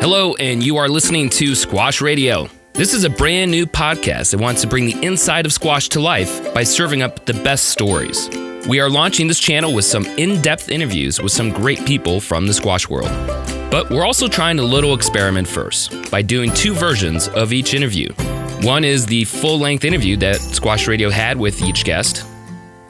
Hello, and you are listening to Squash Radio. This is a brand new podcast that wants to bring the inside of squash to life by serving up the best stories. We are launching this channel with some in-depth interviews with some great people from the squash world. But we're also trying a little experiment first by doing two versions of each interview. One is the full-length interview that Squash Radio had with each guest,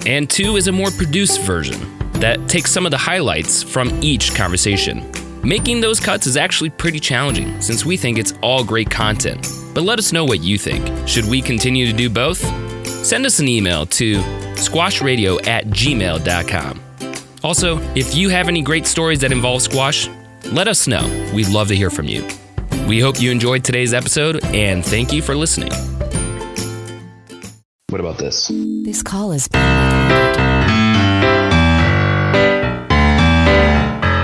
and two is a more produced version that takes some of the highlights from each conversation. Making those cuts is actually pretty challenging since we think it's all great content. But let us know what you think. Should we continue to do both? Send us an email to squashradio@gmail.com. Also, if you have any great stories that involve squash, let us know. We'd love to hear from you. We hope you enjoyed today's episode, and thank you for listening. What about this? This call is being recorded.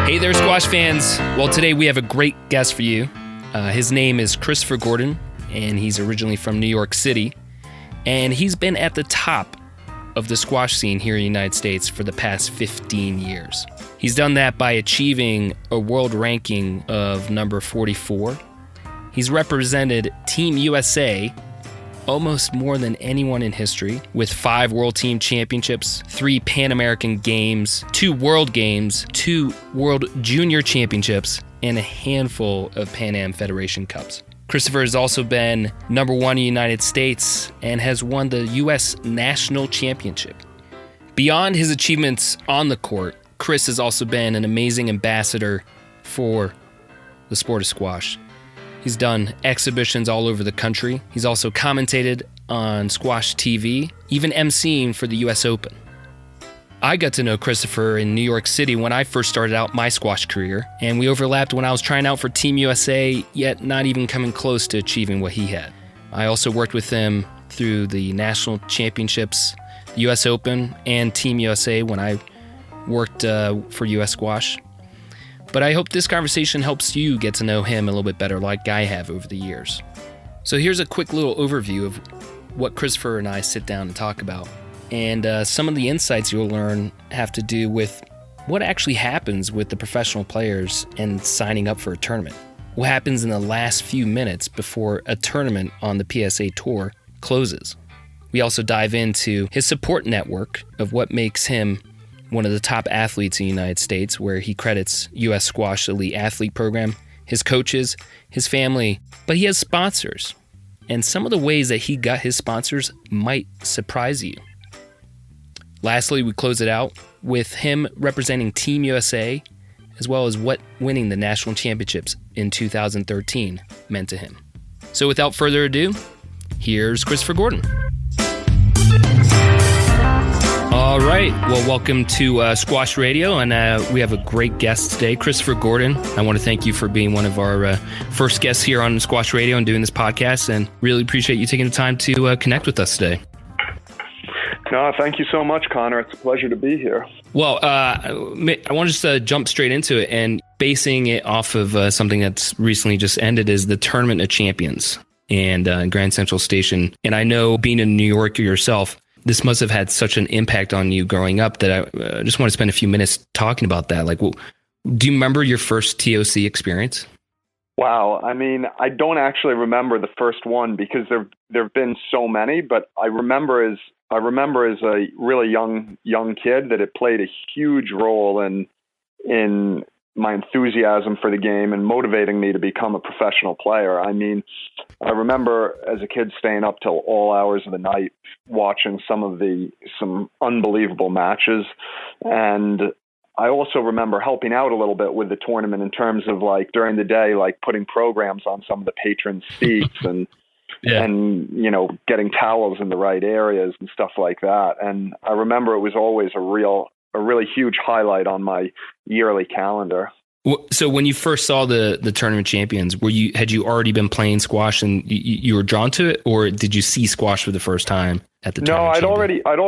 Hey there, squash fans. Well, today we have a great guest for you. His name is Christopher Gordon, and he's originally from New York City. And he's been at the top of the squash scene here in the United States for the past 15 years. He's done that by achieving a world ranking of number 44. He's represented Team USA almost more than anyone in history, with 5 World Team Championships, 3 Pan American Games, 2 World Games, 2 World Junior Championships, and a handful of Pan Am Federation Cups. Christopher has also been number 1 in the United States and has won the U.S. National Championship. Beyond his achievements on the court, Chris has also been an amazing ambassador for the sport of squash. He's done exhibitions all over the country. He's also commentated on Squash TV, even emceeing for the U.S. Open. I got to know Christopher in New York City when I first started out my squash career, and we overlapped when I was trying out for Team USA, yet not even coming close to achieving what he had. I also worked with him through the national championships, U.S. Open, and Team USA when I worked for U.S. Squash. But I hope this conversation helps you get to know him a little bit better like I have over the years. So here's a quick little overview of what Christopher and I sit down and talk about. And some of the insights you'll learn have to do with what actually happens with the professional players and signing up for a tournament. What happens in the last few minutes before a tournament on the PSA Tour closes. We also dive into his support network of what makes him one of the top athletes in the United States, where he credits U.S. Squash Elite Athlete Program, his coaches, his family, but he has sponsors. And some of the ways that he got his sponsors might surprise you. Lastly, we close it out with him representing Team USA, as well as what winning the national championships in 2013 meant to him. So without further ado, here's Christopher Gordon. All right. Well, welcome to Squash Radio, and we have a great guest today, Christopher Gordon. I want to thank you for being one of our first guests here on Squash Radio and doing this podcast, and really appreciate you taking the time to connect with us today. No, thank you so much, Connor. It's a pleasure to be here. Well, I want to just jump straight into it, and basing it off of something that's recently just ended is the Tournament of Champions and Grand Central Station. And I know, being a New Yorker yourself, this must have had such an impact on you growing up that I just want to spend a few minutes talking about that. Like, do you remember your first TOC experience? Wow. I mean, I don't actually remember the first one because there've been so many, but I remember as a really young kid that it played a huge role in my enthusiasm for the game and motivating me to become a professional player. I mean, I remember as a kid staying up till all hours of the night watching some unbelievable matches. And I also remember helping out a little bit with the tournament in terms of, like, during the day, like putting programs on some of the patrons' seats and you know, getting towels in the right areas and stuff like that. And I remember it was always a really huge highlight on my yearly calendar. So when you first saw the tournament champions, had you already been playing squash and you were drawn to it, or did you see squash for the first time at the tournament? No, I'd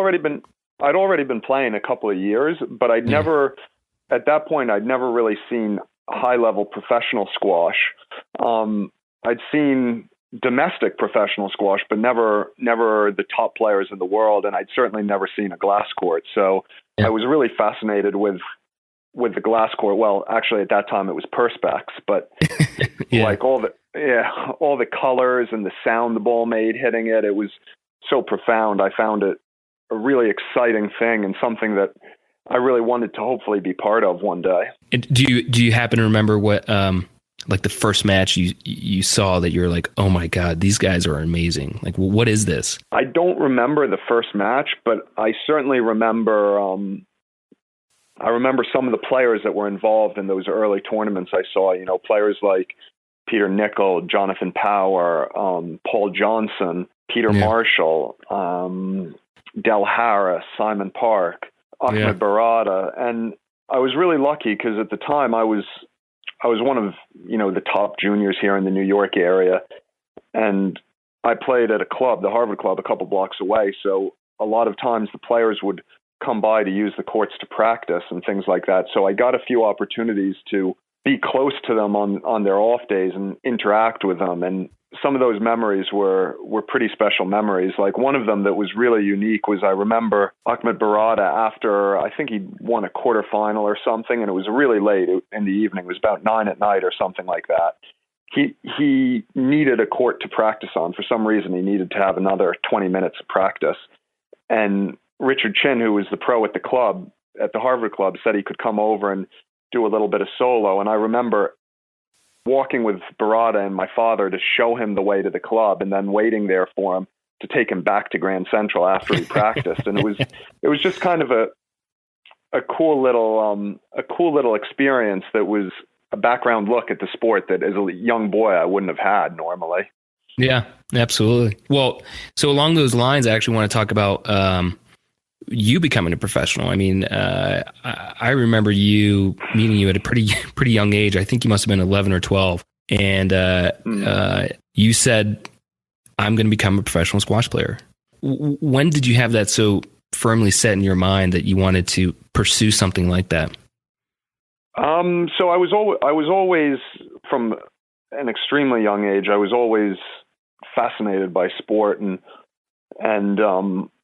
already been playing a couple of years, but at that point I'd never really seen high level professional squash. I'd seen domestic professional squash, but never the top players in the world, and I'd certainly never seen a glass court. So I was really fascinated with with the glass court. Well, actually at that time it was Perspex, but Yeah. like all the colors and the sound the ball made hitting it, it was so profound. I found it a really exciting thing and something that I really wanted to hopefully be part of one day. And do you happen to remember what like the first match you saw that you're like, oh my God, these guys are amazing? Like, what is this? I don't remember the first match, but I certainly remember. I remember some of the players that were involved in those early tournaments I saw. You know, players like Peter Nicol, Jonathan Power, Paul Johnson, Peter Marshall, Del Harris, Simon Park, Ahmed Barada, and I was really lucky because at the time I was one of, you know, the top juniors here in the New York area, and I played at a club, the Harvard Club, a couple blocks away. So a lot of times the players would come by to use the courts to practice and things like that. So I got a few opportunities to be close to them on their off days and interact with them. And some of those memories were pretty special memories. Like one of them that was really unique was I remember Ahmed Barada after, I think he won a quarterfinal or something, and it was really late in the evening. It was about 9 at night or something like that. He needed a court to practice on. For some reason, he needed to have another 20 minutes of practice. And Richard Chin, who was the pro at the club, at the Harvard Club, said he could come over and do a little bit of solo. And I remember walking with Barada and my father to show him the way to the club and then waiting there for him to take him back to Grand Central after he practiced. And it was just kind of a cool little experience that was a background look at the sport that as a young boy I wouldn't have had normally. Yeah, absolutely. Well, so along those lines, I actually want to talk about you becoming a professional. I mean, I remember meeting you at a pretty young age. I think you must have been 11 or 12. And you said, I'm going to become a professional squash player. When did you have that so firmly set in your mind that you wanted to pursue something like that? So I was always, from an extremely young age, I was always fascinated by sport and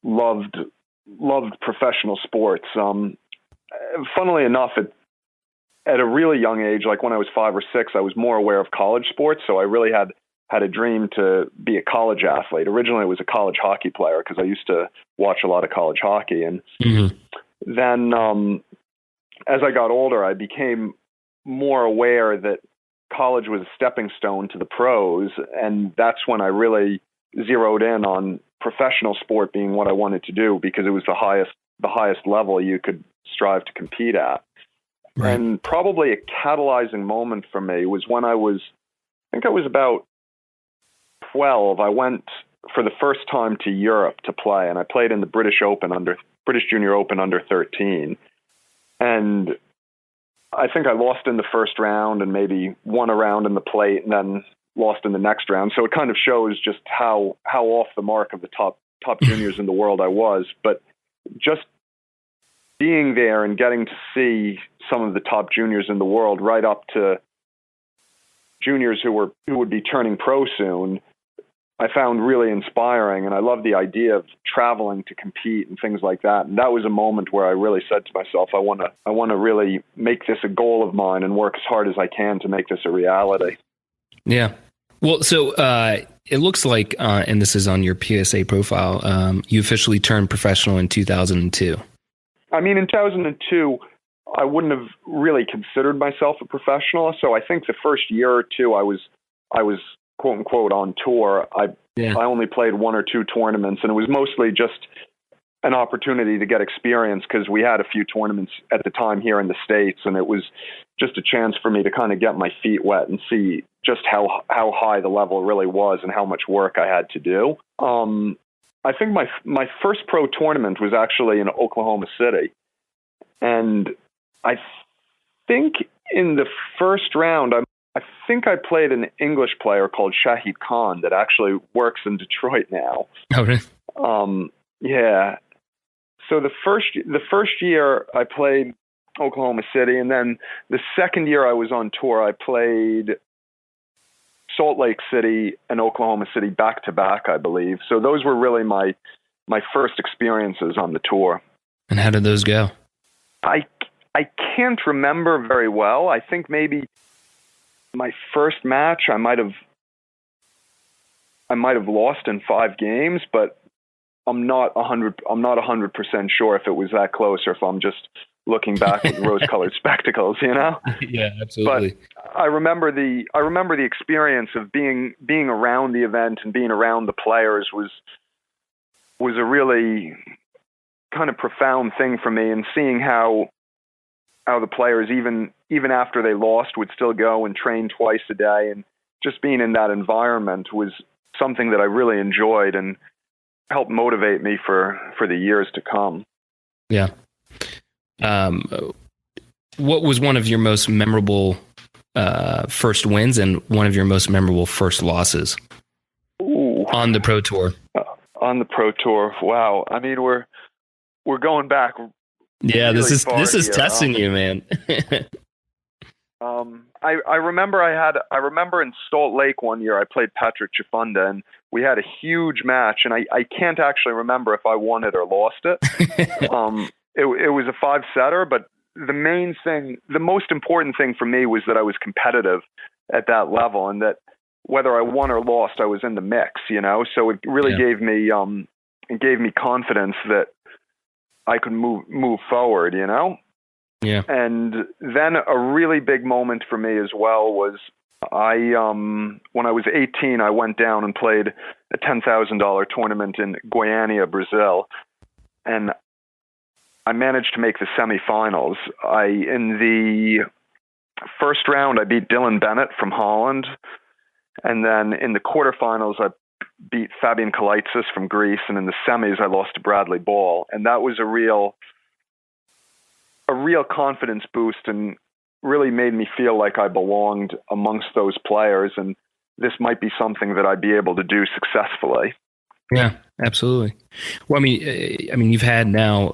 loved professional sports. Funnily enough, at a really young age, like when I was 5 or 6, I was more aware of college sports. So I really had a dream to be a college athlete. Originally, I was a college hockey player because I used to watch a lot of college hockey. And then as I got older, I became more aware that college was a stepping stone to the pros. And that's when I really zeroed in on professional sport being what I wanted to do, because it was the highest level you could strive to compete at. Right. And probably a catalyzing moment for me was when I was about 12. I went for the first time to Europe to play, and I played in the British Junior Open under 13. And I think I lost in the first round and maybe won a round in the plate and then lost in the next round. So it kind of shows just how off the mark of the top juniors in the world I was. But just being there and getting to see some of the top juniors in the world, right up to juniors who would be turning pro soon, I found really inspiring. And I love the idea of traveling to compete and things like that. And that was a moment where I really said to myself, I want to really make this a goal of mine and work as hard as I can to make this a reality. Yeah. Well, so it looks like, and this is on your PSA profile, you officially turned professional in 2002. I mean, in 2002, I wouldn't have really considered myself a professional. So I think the first year or two, I was quote unquote on tour. I only played 1 or 2 tournaments, and it was mostly just an opportunity to get experience because we had a few tournaments at the time here in the States, and it was just a chance for me to kind of get my feet wet and see just how high the level really was and how much work I had to do. I think my first pro tournament was actually in Oklahoma City, and I think in the first round, I think I played an English player called Shahid Khan that actually works in Detroit now. Oh, really? Yeah. So the first year I played Oklahoma City, and then the second year I was on tour, I played Salt Lake City and Oklahoma City back to back, I believe. So those were really my first experiences on the tour. And how did those go? I can't remember very well. I think maybe my first match I might have lost in 5 games, but I'm not 100% sure if it was that close or if I'm just looking back with rose-colored spectacles, you know? Yeah, absolutely. But I remember the experience of being around the event and being around the players was a really kind of profound thing for me, and seeing how the players, even after they lost, would still go and train twice a day, and just being in that environment was something that I really enjoyed and helped motivate me for the years to come. Yeah. What was one of your most memorable first wins and one of your most memorable first losses on the Pro Tour? On the Pro Tour, wow. I mean, we're going back. Yeah, really this is testing you, man. I remember in Salt Lake one year I played Patrick Chifunda, and we had a huge match, and I can't actually remember if I won it or lost it. It was a 5-setter, but the most important thing for me was that I was competitive at that level, and that whether I won or lost, I was in the mix, you know? So it really gave me confidence that I could move forward, you know? Yeah. And then a really big moment for me as well was when I was 18, I went down and played a $10,000 tournament in Goiânia, Brazil. And I managed to make the semifinals. In the first round, I beat Dylan Bennett from Holland. And then in the quarterfinals, I beat Fabian Kalaitzis from Greece. And in the semis, I lost to Bradley Ball. And that was a real confidence boost, and really made me feel like I belonged amongst those players. And this might be something that I'd be able to do successfully. Yeah, absolutely. Well, I mean, you've had now,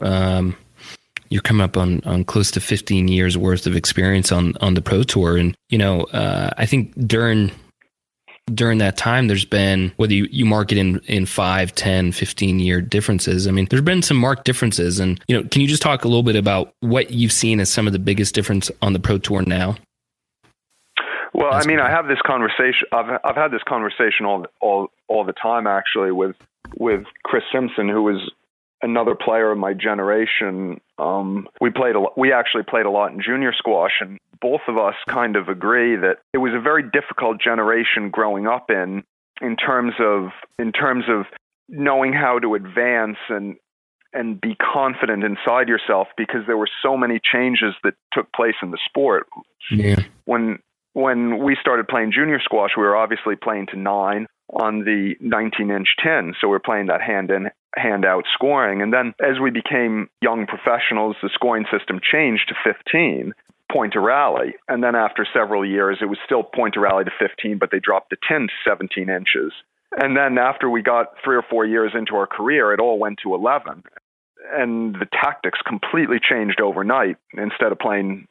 you're coming up on close to 15 years worth of experience on the Pro Tour. And, you know, I think during that time, there's been, whether you mark it in 5, 10, 15-year differences, I mean, there's been some marked differences. And, you know, can you just talk a little bit about what you've seen as some of the biggest difference on the Pro Tour now? Well, I mean, I have this conversation. I've had this conversation all the time, actually, with Chris Simpson, who was another player of my generation. We actually played a lot in junior squash, and both of us kind of agree that it was a very difficult generation growing up in terms of knowing how to advance and be confident inside yourself, because there were so many changes that took place in the sport. Yeah. When we started playing junior squash, we were obviously playing to 9 on the 19-inch tin. So we're playing that hand-in, hand-out scoring. And then as we became young professionals, the scoring system changed to 15, point to rally. And then after several years, it was still point to rally to 15, but they dropped the tin to 17 inches. And then after we got 3 or 4 years into our career, it all went to 11. And the tactics completely changed overnight. Instead of playing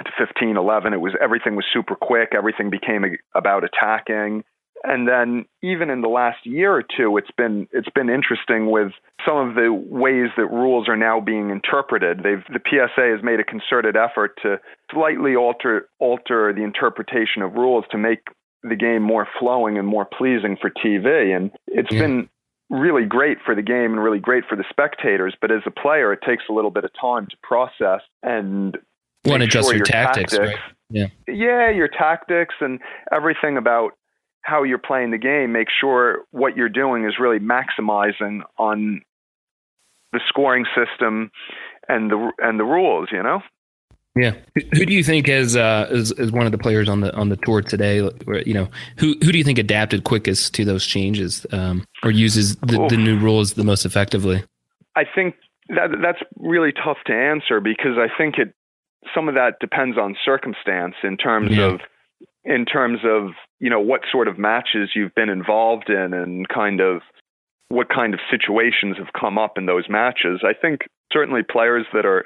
to 15, 11, everything was super quick. Everything became about attacking. And then even in the last year or two, it's been interesting with some of the ways that rules are now being interpreted. The PSA has made a concerted effort to slightly alter the interpretation of rules to make the game more flowing and more pleasing for TV. And it's been really great for the game and really great for the spectators. But as a player, it takes a little bit of time to process and adjust your tactics, right? Yeah, your tactics and everything about how you're playing the game. Make sure what you're doing is really maximizing on the scoring system and the rules, you know? Yeah. Who do you think is one of the players on the tour today? You know, who do you think adapted quickest to those changes, or uses the new rules the most effectively? I think that's really tough to answer, because I think some of that depends on circumstance in terms of, you know, what sort of matches you've been involved in and kind of what kind of situations have come up in those matches. I think certainly players that are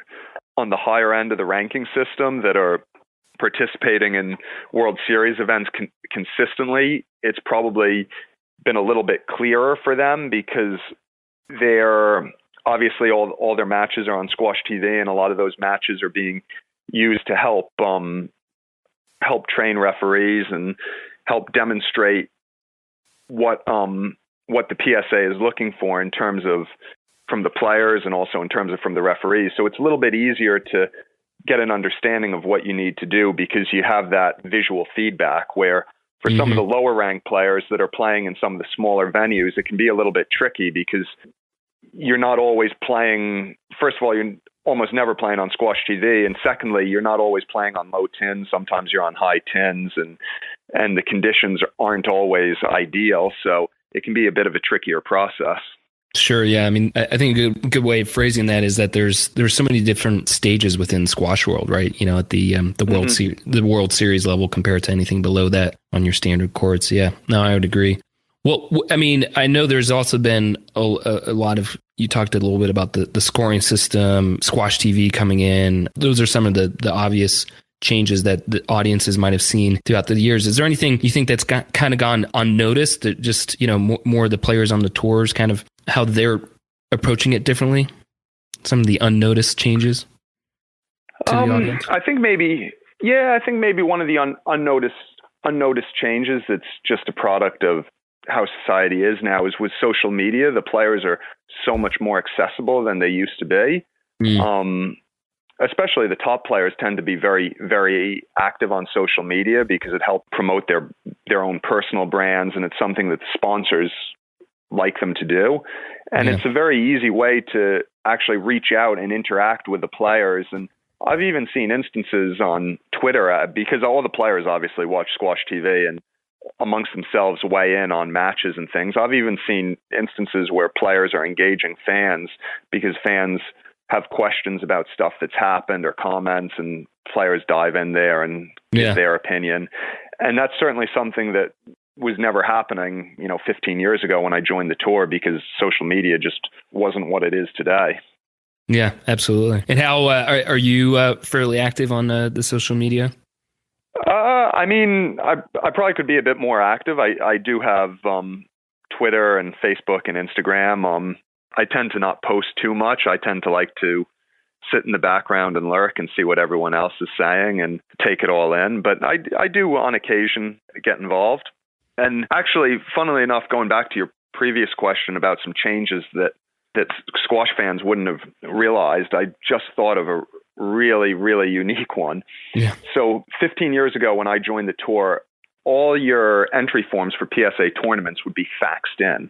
on the higher end of the ranking system, that are participating in World Series events consistently, it's probably been a little bit clearer for them, because they're obviously all their matches are on Squash TV, and a lot of those matches are being used to help train referees and help demonstrate what the PSA is looking for in terms of from the players and also in terms of from the referees. So it's a little bit easier to get an understanding of what you need to do because you have that visual feedback, where for some of the lower ranked players that are playing in some of the smaller venues, it can be a little bit tricky because you're not always playing. First of all, you're almost never playing on Squash TV. And secondly, you're not always playing on low tins. Sometimes you're on high tins and the conditions aren't always ideal. So it can be a bit of a trickier process. Sure. Yeah. I mean, I think a good way of phrasing that is that there's so many different stages within squash world, right? You know, at the World Series level compared to anything below that on your standard courts. Yeah. No, I would agree. Well, I mean, I know there's also been a lot of, you talked a little bit about the scoring system, Squash TV coming in. Those are some of the obvious changes that the audiences might have seen throughout the years. Is there anything you think that's kind of gone unnoticed, that just, you know, more of the players on the tours, kind of how they're approaching it differently? Some of the unnoticed changes to the audience? I think maybe one of the unnoticed changes that's just a product of how society is now is with social media. The players are so much more accessible than they used to be. Especially the top players tend to be very, very active on social media because it helps promote their own personal brands, and it's something that the sponsors like them to do. And it's a very easy way to actually reach out and interact with the players. And I've even seen instances on Twitter, because all the players obviously watch Squash TV and amongst themselves weigh in on matches and things. I've even seen instances where players are engaging fans because fans have questions about stuff that's happened or comments, and players dive in there and give their opinion. And that's certainly something that was never happening, 15 years ago when I joined the tour, because social media just wasn't what it is today. Yeah, absolutely. And how are you fairly active on the social media? I mean, I probably could be a bit more active. I do have Twitter and Facebook and Instagram. I tend to not post too much. I tend to like to sit in the background and lurk and see what everyone else is saying and take it all in. But I do on occasion get involved. And actually, funnily enough, going back to your previous question about some changes that squash fans wouldn't have realized, I just thought of a really, really unique one. Yeah. So 15 years ago when I joined the tour, all your entry forms for PSA tournaments would be faxed in.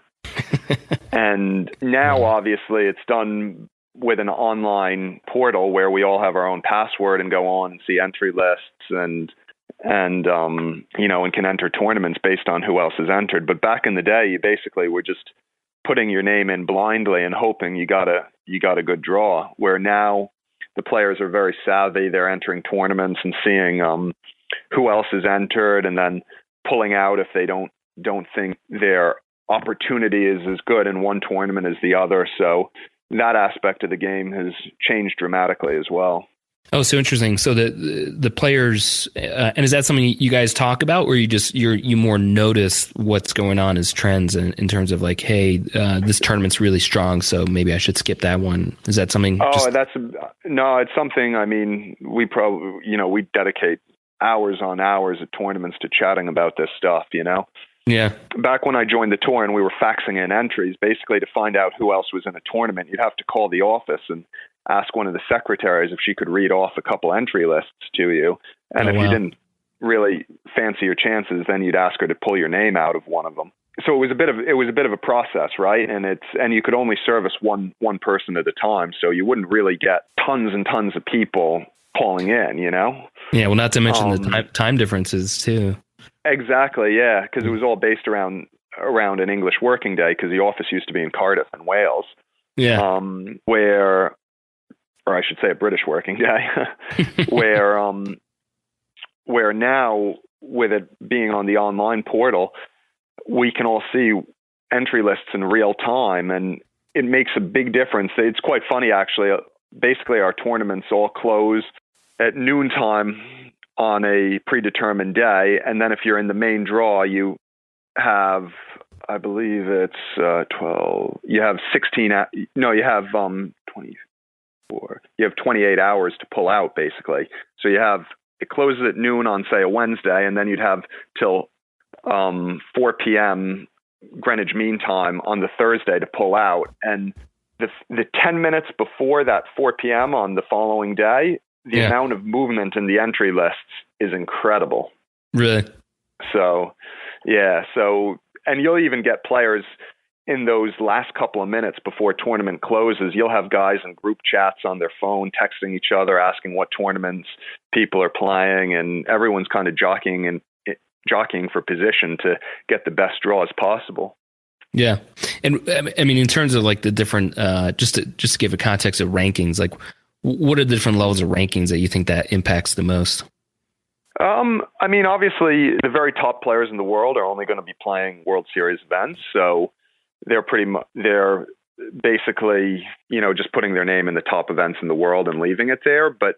And now, obviously, it's done with an online portal where we all have our own password and go on and see entry lists and can enter tournaments based on who else is entered. But back in the day, you basically were just putting your name in blindly and hoping you got a good draw. Where now the players are very savvy; they're entering tournaments and seeing who else is entered, and then pulling out if they don't think their opportunity is as good in one tournament as the other. So that aspect of the game has changed dramatically as well. Oh, so interesting. So the players, and is that something you guys talk about, or you more notice what's going on as trends in terms of like, hey, this tournament's really strong, so maybe I should skip that one? Is that something? No, it's something. I mean, we probably, we dedicate hours on hours at tournaments to chatting about this stuff, Yeah. Back when I joined the tour and we were faxing in entries, basically to find out who else was in a tournament, you'd have to call the office and ask one of the secretaries if she could read off a couple entry lists to you. And you didn't really fancy your chances, then you'd ask her to pull your name out of one of them. So it was a bit of a process, right? And you could only service one person at a time. So you wouldn't really get tons and tons of people calling in, Yeah. Well, not to mention the time differences too. Exactly, yeah, because it was all based around an English working day, because the office used to be in Cardiff in Wales. Yeah. Or I should say a British working day, where now with it being on the online portal, we can all see entry lists in real time, and it makes a big difference. It's quite funny, actually. Basically, our tournaments all close at noontime on a predetermined day, and then if you're in the main draw, you have I believe it's 12. You have 16. No, you have 24. You have 28 hours to pull out, basically. So it closes at noon on, say, a Wednesday, and then you'd have till 4 p.m. Greenwich Mean Time on the Thursday to pull out. And the 10 minutes before that 4 p.m. on the following day, the amount of movement in the entry lists is incredible. Really? So, yeah. So, and you'll even get players in those last couple of minutes before tournament closes. You'll have guys in group chats on their phone, texting each other, asking what tournaments people are playing, and everyone's kind of jockeying for position to get the best draws possible. Yeah. And I mean, in terms of like the different, just to give a context of rankings, like what are the different levels of rankings that you think that impacts the most? I mean, obviously the very top players in the world are only going to be playing World Series events. So they're basically, just putting their name in the top events in the world and leaving it there. But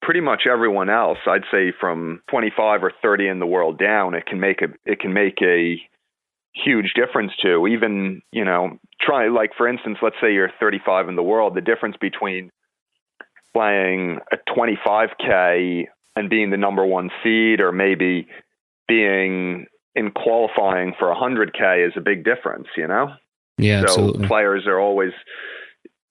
pretty much everyone else, I'd say from 25 or 30 in the world down, it can make a huge difference to. Even, try, like, for instance, let's say you're 35 in the world, the difference between playing a 25K and being the number one seed, or maybe being in qualifying for 100K, is a big difference, Yeah, so absolutely. Players are always,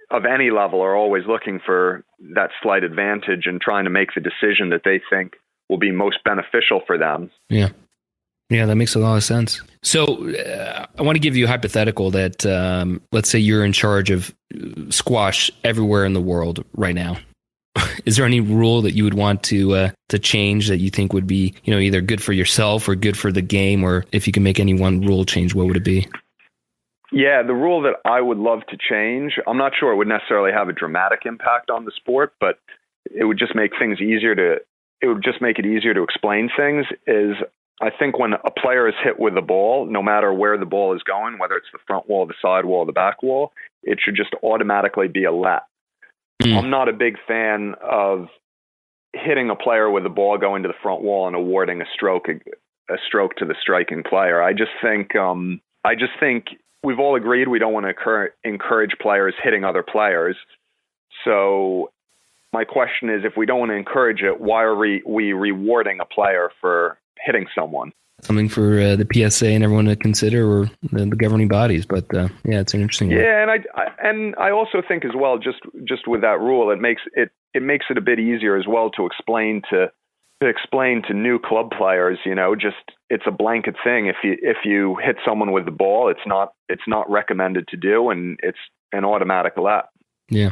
of any level, are always looking for that slight advantage and trying to make the decision that they think will be most beneficial for them. Yeah. Yeah, that makes a lot of sense. So I want to give you a hypothetical that, let's say you're in charge of squash everywhere in the world right now. Is there any rule that you would want to change that you think would be, either good for yourself or good for the game? Or if you can make any one rule change, what would it be? Yeah, the rule that I would love to change, I'm not sure it would necessarily have a dramatic impact on the sport, but it would just make things easier to explain things, is I think when a player is hit with a ball, no matter where the ball is going, whether it's the front wall, the side wall, the back wall, it should just automatically be a let. I'm not a big fan of hitting a player with the ball going to the front wall and awarding a stroke to the striking player. I just think we've all agreed we don't want to encourage players hitting other players. So my question is, if we don't want to encourage it, why are we rewarding a player for hitting someone? Something for the PSA and everyone to consider, or the governing bodies. But it's an interesting one. Yeah, and I also think as well, just with that rule, it makes it a bit easier as well to explain to new club players. It's a blanket thing. If you hit someone with the ball, it's not recommended to do, and it's an automatic let. Yeah.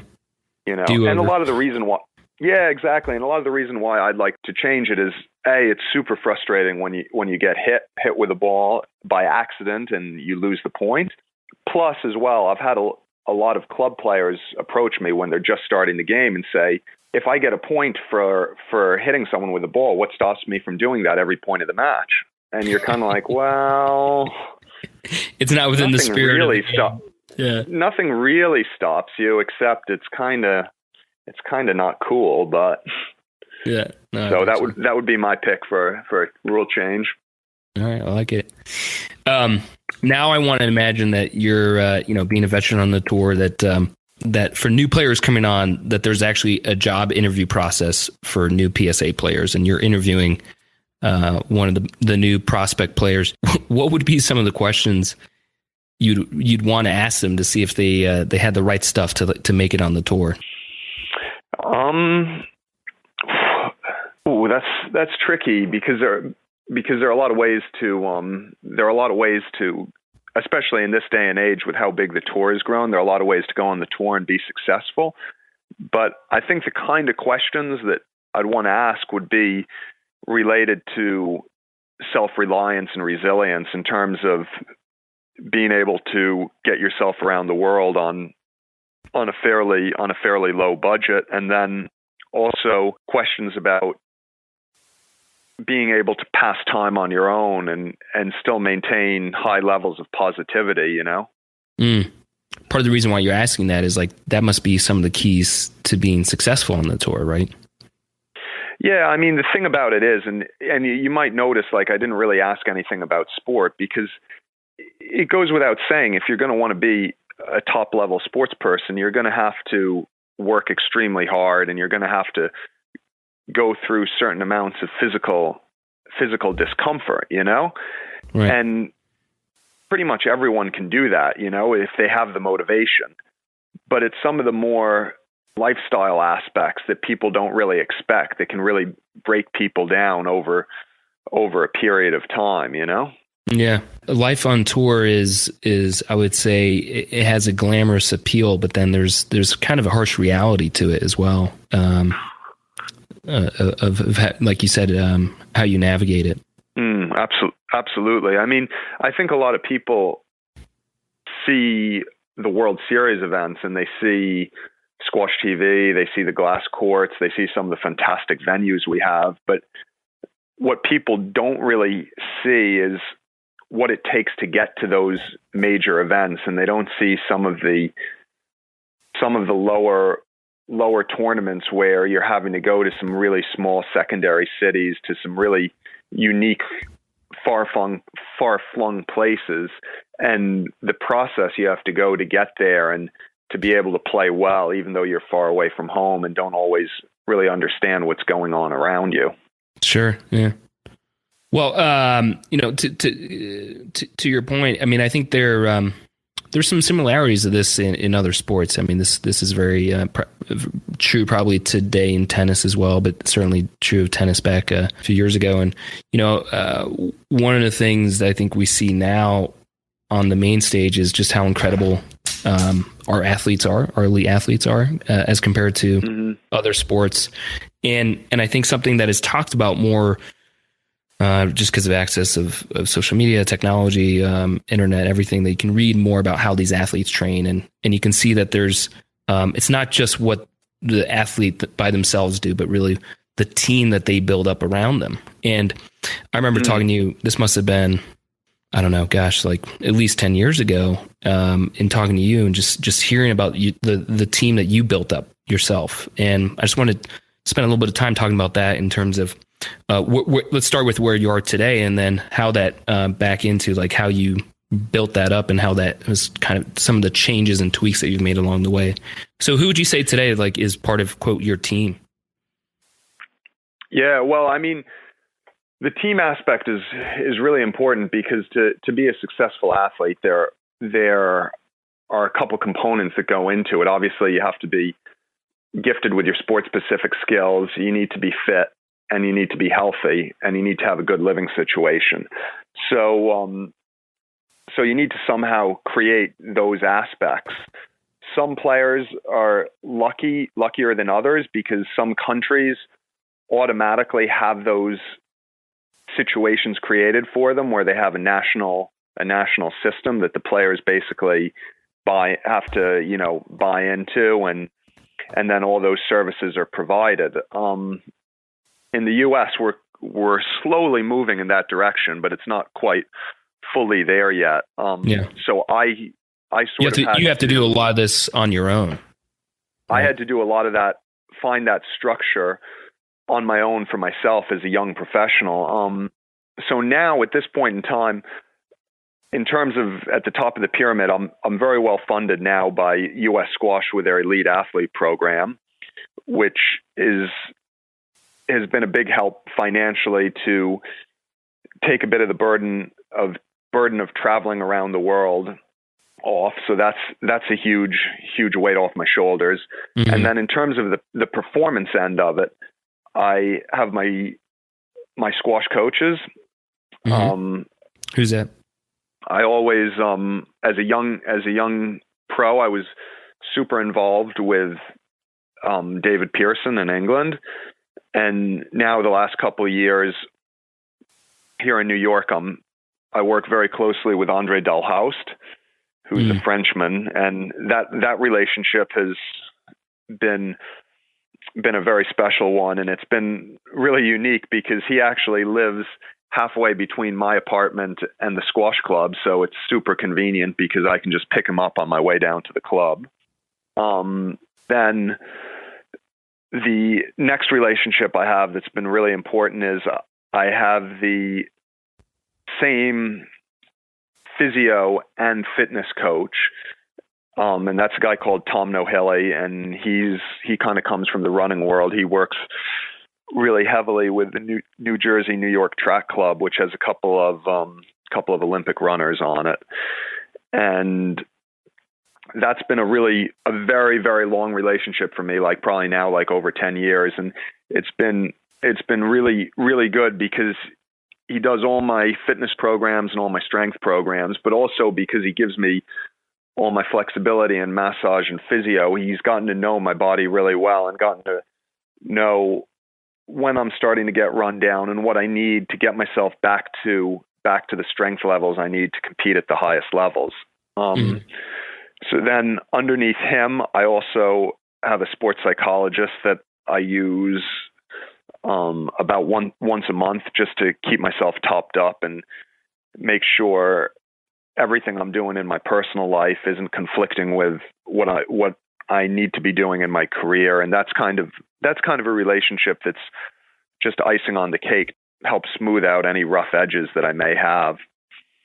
And a lot of the reason why. Yeah, exactly. And a lot of the reason why I'd like to change it is, it's super frustrating when you get hit with a ball by accident and you lose the point. Plus, as well, I've had a lot of club players approach me when they're just starting the game and say, if I get a point for hitting someone with a ball, what stops me from doing that every point of the match? And you're kind of like, well, it's not within the spirit. Really of the game. Nothing really stops you, except it's kind of not cool, but yeah. No, so that would be my pick for a rule change. All right, I like it. Now I want to imagine that you're, being a veteran on the tour, that for new players coming on, that there's actually a job interview process for new PSA players, and you're interviewing one of the new prospect players. What would be some of the questions you'd want to ask them to see if they had the right stuff to make it on the tour? That's tricky because there are a lot of ways to, especially in this day and age with how big the tour has grown, there are a lot of ways to go on the tour and be successful. But I think the kind of questions that I'd want to ask would be related to self-reliance and resilience, in terms of being able to get yourself around the world on a fairly low budget, and then also questions about being able to pass time on your own and still maintain high levels of positivity, Part of the reason why you're asking that is, like, that must be some of the keys to being successful on the tour, right? Yeah, I mean, the thing about it is, and you might notice, like, I didn't really ask anything about sport, because it goes without saying, if you're going to want to be a top level sports person, you're going to have to work extremely hard, and you're going to have to go through certain amounts of physical discomfort, Right. And pretty much everyone can do that, if they have the motivation. But it's some of the more lifestyle aspects that people don't really expect that can really break people down over a period of time, Yeah. Life on tour is I would say it has a glamorous appeal, but then there's kind of a harsh reality to it as well. Like you said, how you navigate it. Absolutely. I mean, I think a lot of people see the World Series events and they see Squash TV, they see the glass courts, they see some of the fantastic venues we have. But what people don't really see is what it takes to get to those major events. And they don't see some of the lower tournaments where you're having to go to some really small secondary cities, to some really unique, far-flung places, and the process you have to go to get there and to be able to play well, even though you're far away from home and don't always really understand what's going on around you. Sure. Yeah. Well, to your point, I mean, I think there's some similarities of this in other sports. I mean, this is very true probably today in tennis as well, but certainly true of tennis back a few years ago. And, one of the things that I think we see now on the main stage is just how incredible our elite athletes are as compared to other sports. And I think something that is talked about more just because of access of social media, technology, internet, everything, that you can read more about how these athletes train. And you can see that there's, it's not just what the athlete by themselves do, but really the team that they build up around them. And I remember talking to you, this must have been, I don't know, gosh, like at least 10 years ago, in talking to you and just hearing about the team that you built up yourself. And I just wanted to spend a little bit of time talking about that in terms of, let's start with where you are today, and then how that back into like how you built that up and how that was kind of some of the changes and tweaks that you've made along the way. So who would you say today, like, is part of, quote, your team? Yeah, well, I mean, the team aspect is really important because to be a successful athlete, there are a couple components that go into it. Obviously, you have to be gifted with your sport-specific skills. You need to be fit, and you need to be healthy, and you need to have a good living situation. So you need to somehow create those aspects. Some players are luckier than others because some countries automatically have those situations created for them where they have a national system that the players basically have to buy into, and then all those services are provided. In the U.S., we're slowly moving in that direction, but it's not quite fully there yet. So I you have to do a lot of this on your own. I had to do a lot of that, find that structure on my own for myself as a young professional. So now at this point in time, in terms of at the top of the pyramid, I'm very well funded now by U.S. Squash with their elite athlete program, which has been a big help financially to take a bit of the burden of traveling around the world off. So that's a huge weight off my shoulders. Mm-hmm. And then in terms of the performance end of it, I have my squash coaches. Mm-hmm. Who's that? I always, as a young pro, I was super involved with David Pearson in England. And now the last couple of years here in New York, I work very closely with Andre Delhaust, who's a Frenchman. And that relationship has been a very special one. And it's been really unique because he actually lives halfway between my apartment and the squash club. So it's super convenient because I can just pick him up on my way down to the club. Then the next relationship I have that's been really important is I have the same physio and fitness coach. And that's a guy called Tom Nohilly, and he kind of comes from the running world. He works really heavily with the New Jersey, New York Track Club, which has a couple of Olympic runners on it. And that's been a very, very long relationship for me, like probably now like over 10 years. And it's been really, really good because he does all my fitness programs and all my strength programs, but also because he gives me all my flexibility and massage and physio. He's gotten to know my body really well and gotten to know when I'm starting to get run down and what I need to get myself back to the strength levels I need to compete at the highest levels. So then underneath him, I also have a sports psychologist that I use about once a month just to keep myself topped up and make sure everything I'm doing in my personal life isn't conflicting with what I need to be doing in my career. And that's kind of a relationship that's just icing on the cake, helps smooth out any rough edges that I may have.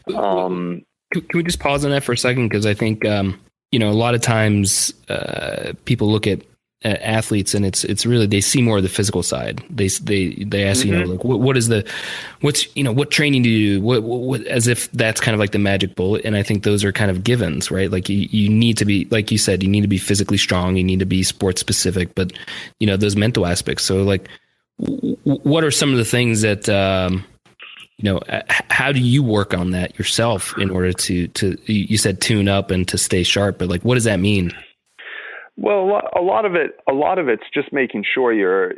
Can we just pause on that for a second? Because I think, a lot of times people look at athletes and it's really, they see more of the physical side. They ask, like what training do you do? What, as if that's kind of like the magic bullet. And I think those are kind of givens, right? Like you need to be, like you said, you need to be physically strong. You need to be sports specific, but those mental aspects. So like, what are some of the things that, how do you work on that yourself in order to you said tune up and to stay sharp, but like, what does that mean? Well, a lot of it's just making sure you're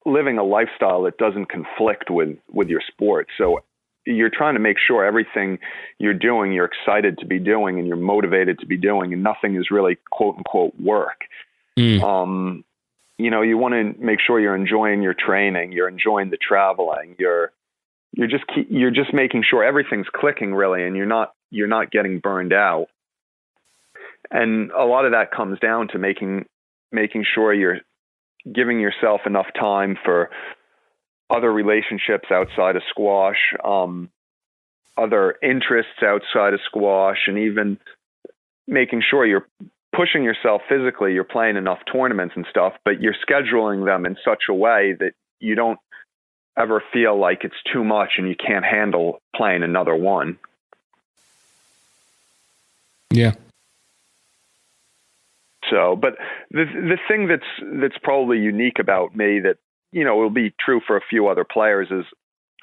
living a lifestyle that doesn't conflict with your sport. So you're trying to make sure everything you're doing, you're excited to be doing and you're motivated to be doing, and nothing is really quote unquote work. You want to make sure you're enjoying your training, you're enjoying the traveling, you're just making sure everything's clicking really, and you're not getting burned out. And a lot of that comes down to making sure you're giving yourself enough time for other relationships outside of squash, other interests outside of squash, and even making sure you're pushing yourself physically. You're playing enough tournaments and stuff, but you're scheduling them in such a way that you don't ever feel like it's too much and you can't handle playing another one. Yeah. So, but the thing that's probably unique about me that, will be true for a few other players is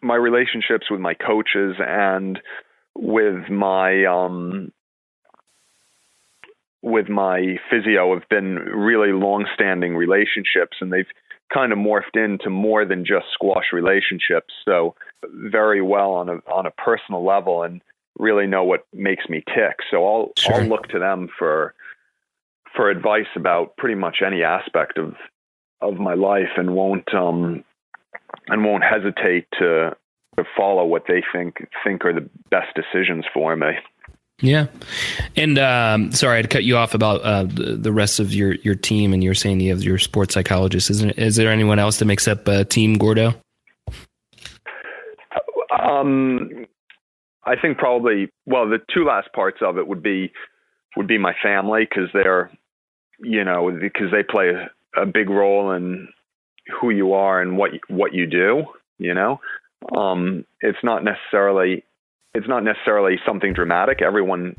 my relationships with my coaches and with my physio have been really long-standing relationships, and they've kind of morphed into more than just squash relationships. So very well on a personal level, and really know what makes me tick. So I'll look to them for advice about pretty much any aspect of my life, and won't hesitate to follow what they think are the best decisions for me. Yeah. And sorry to cut you off about the rest of your team, and you're saying you have your sports psychologist. Is there anyone else that makes up Team Gordo? I think probably, the two last parts of it would be my family, because they play a big role in who you are and what you do. It's not necessarily something dramatic. Everyone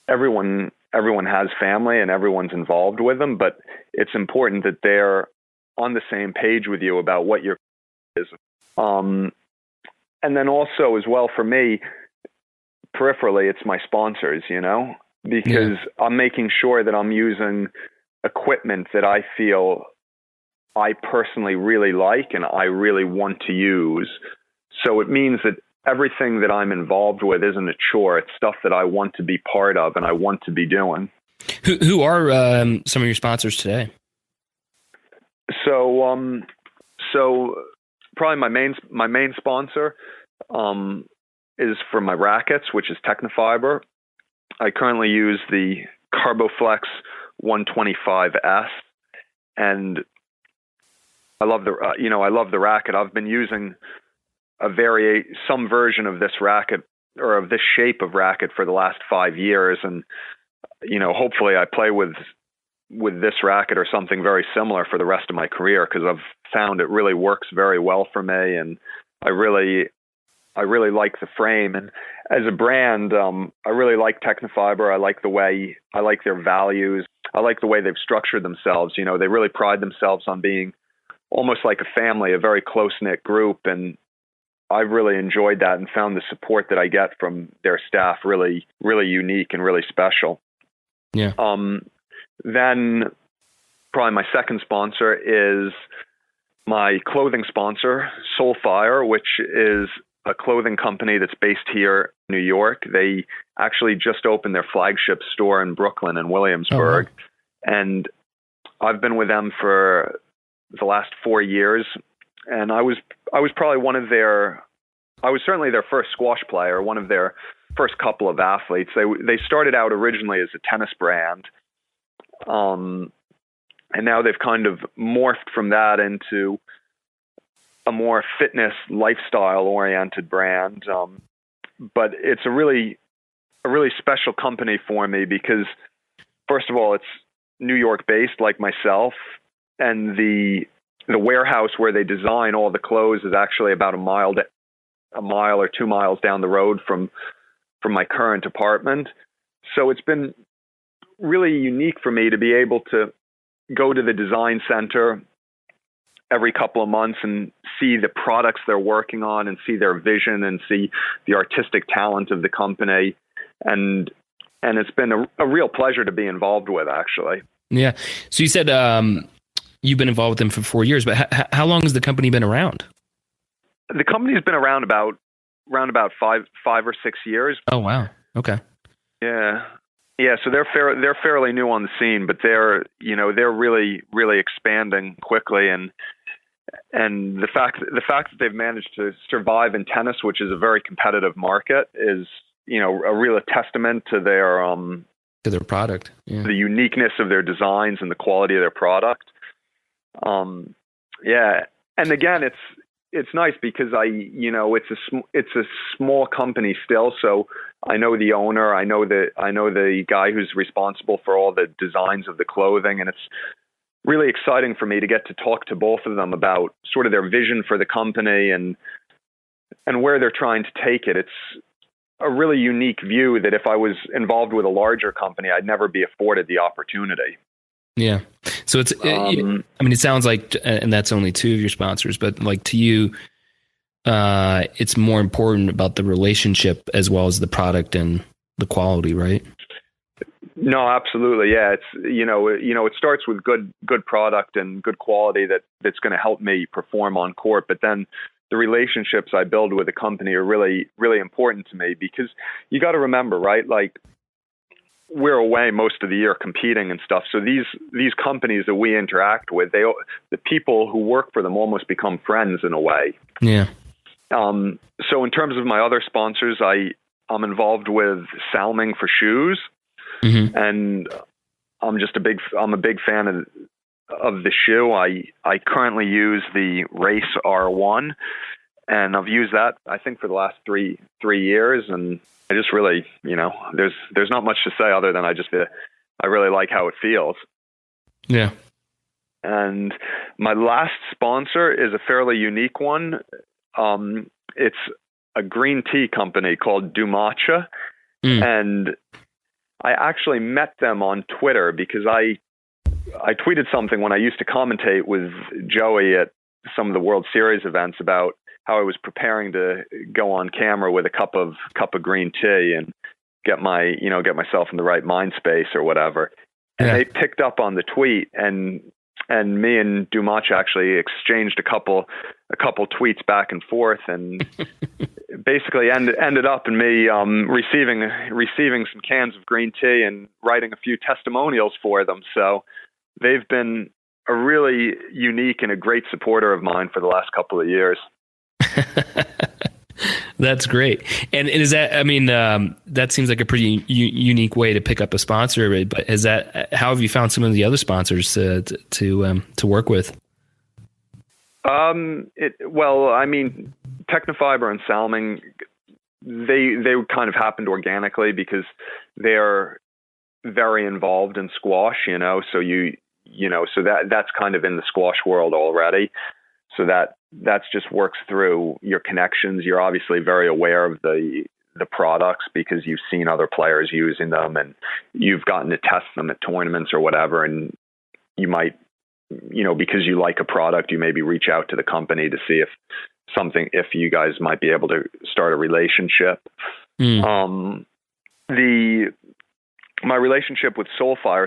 has family and everyone's involved with them, but it's important that they're on the same page with you about what your is. And then also as well for me, peripherally, it's my sponsors, because I'm making sure that I'm using equipment that I feel I personally really like and I really want to use. So it means that everything that I'm involved with isn't a chore. It's stuff that I want to be part of and I want to be doing. Who are some of your sponsors today? So probably my main sponsor is for my rackets, which is Technofiber. I currently use the Carboflex 125S, and I love the racket. I've been using some version of this racket or of this shape of racket for the last 5 years. And, hopefully I play with this racket or something very similar for the rest of my career, because I've found it really works very well for me. And I really like the frame. And as a brand, I really like Technofiber. I like their values. I like the way they've structured themselves. They really pride themselves on being almost like a family, a very close-knit group. And I've really enjoyed that and found the support that I get from their staff really, really unique and really special. Yeah. Then probably my second sponsor is my clothing sponsor, Soulfire, which is a clothing company that's based here in New York. They actually just opened their flagship store in Brooklyn and Williamsburg. Oh, wow. And I've been with them for the last 4 years. And I was probably I was certainly their first squash player, one of their first couple of athletes. They started out originally as a tennis brand. And now they've kind of morphed from that into a more fitness lifestyle oriented brand. But it's a really special company for me because, first of all, it's New York based like myself, and the warehouse where they design all the clothes is actually about a mile or 2 miles down the road from my current apartment. So it's been really unique for me to be able to go to the design center every couple of months and see the products they're working on and see their vision and see the artistic talent of the company. And it's been a real pleasure to be involved with, actually. Yeah. So you said you've been involved with them for 4 years, but how long has the company been around? The company's been around about 5 or 6 years. Oh, wow. Okay. Yeah. Yeah, so they're fairly new on the scene, but they're really, really expanding quickly, and the fact that they've managed to survive in tennis, which is a very competitive market, is a real testament to their product, the uniqueness of their designs and the quality of their product. Yeah, and again, it's nice because it's a small company still, so I know the owner, I know the guy who's responsible for all the designs of the clothing, and it's really exciting for me to get to talk to both of them about sort of their vision for the company and where they're trying to take it. It's a really unique view that if I was involved with a larger company, I'd never be afforded the opportunity. Yeah. So it sounds like, and that's only two of your sponsors, but like to you, it's more important about the relationship as well as the product and the quality, right? No, absolutely. Yeah. It's, it starts with good product and good quality that's going to help me perform on court. But then the relationships I build with the company are really, really important to me because you got to remember, right? Like, we're away most of the year competing and stuff. So these companies that we interact with, the people who work for them almost become friends in a way. Yeah. So in terms of my other sponsors, I'm involved with Salming for shoes, mm-hmm. and I'm a big fan of the shoe. I currently use the Race R1, and I've used that I think for the last three years, and I just really, there's not much to say other than I really like how it feels. Yeah. And my last sponsor is a fairly unique one. It's a green tea company called Dumatcha. And I actually met them on Twitter because I tweeted something when I used to commentate with Joey at some of the World Series events about how I was preparing to go on camera with a cup of green tea and get myself in the right mind space or whatever. And they picked up on the tweet, and me and Dumatcha actually exchanged a couple tweets back and forth, and basically ended up in me receiving some cans of green tea and writing a few testimonials for them. So they've been a really unique and a great supporter of mine for the last couple of years. That's great. And is that, that seems like a pretty unique way to pick up a sponsor, but how have you found some of the other sponsors to work with? Technofiber and Salming, they kind of happened organically because they're very involved in squash, so so that's kind of in the squash world already. So that's just works through your connections. You're obviously very aware of the products because you've seen other players using them and you've gotten to test them at tournaments or whatever. And you might, because you like a product, you maybe reach out to the company to see if you guys might be able to start a relationship. My relationship with Soulfire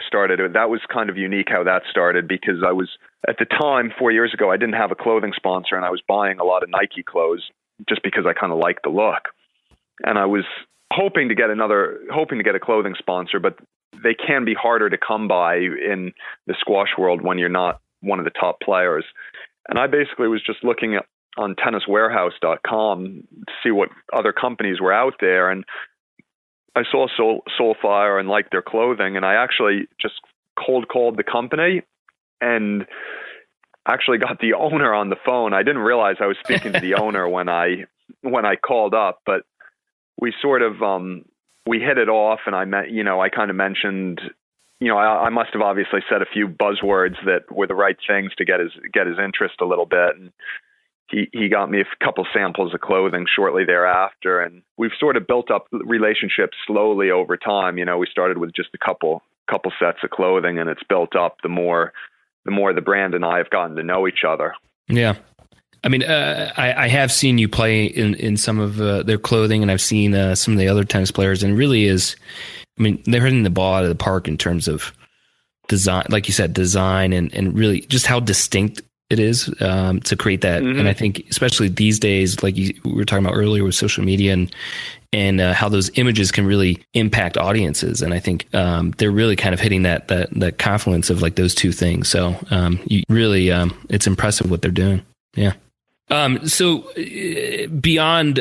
that was kind of unique how that started, because I was, at the time, 4 years ago, I didn't have a clothing sponsor and I was buying a lot of Nike clothes just because I kind of liked the look. And I was hoping to get a clothing sponsor, but they can be harder to come by in the squash world when you're not one of the top players. And I basically was just looking on tenniswarehouse.com to see what other companies were out there. And I saw Soulfire and liked their clothing, and I actually just cold called the company and actually got the owner on the phone. I didn't realize I was speaking to the owner when I called up, but we sort of we hit it off, and I kind of mentioned, I must have obviously said a few buzzwords that were the right things to get his interest a little bit, and he got me a couple samples of clothing shortly thereafter, and we've sort of built up relationships slowly over time. We started with just a couple sets of clothing, and it's built up the more the brand and I have gotten to know each other. Yeah. I mean, I have seen you play in some of their clothing, and I've seen some of the other tennis players, and it really is, they're hitting the ball out of the park in terms of design, like you said, and really just how distinct it is to create that. Mm-hmm. And I think especially these days, like we were talking about earlier with social media and how those images can really impact audiences. And I think they're really kind of hitting that confluence of like those two things. So you really, it's impressive what they're doing. Yeah. So beyond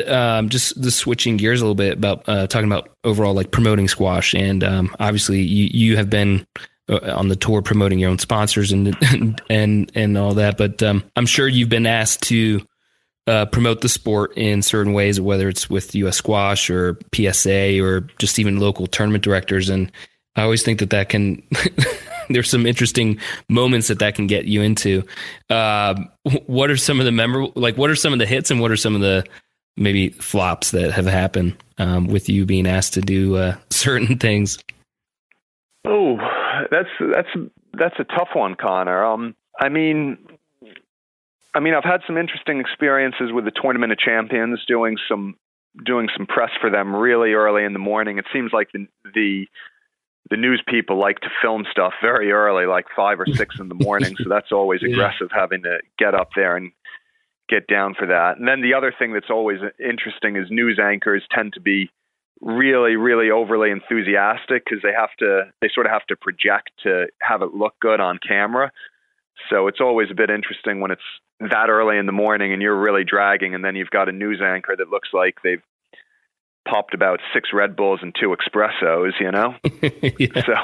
just the switching gears a little bit about talking about overall like promoting squash, and obviously you have been on the tour promoting your own sponsors and all that, but I'm sure you've been asked to promote the sport in certain ways, whether it's with U.S. Squash or PSA or just even local tournament directors. And I always think that can there's some interesting moments that can get you into. What are some of the what are some of the hits and what are some of the maybe flops that have happened with you being asked to do certain things? Oh, that's a tough one, Connor. I've had some interesting experiences with the Tournament of Champions, doing some press for them really early in the morning. It seems like the news people like to film stuff very early, like 5 or 6 in the morning. So that's always aggressive, having to get up there and get down for that. And then the other thing that's always interesting is news anchors tend to be really, really overly enthusiastic because they sort of have to project to have it look good on camera. So it's always a bit interesting when it's that early in the morning and you're really dragging, and then you've got a news anchor that looks like they've popped about 6 Red Bulls and 2 espressos, Yeah. So,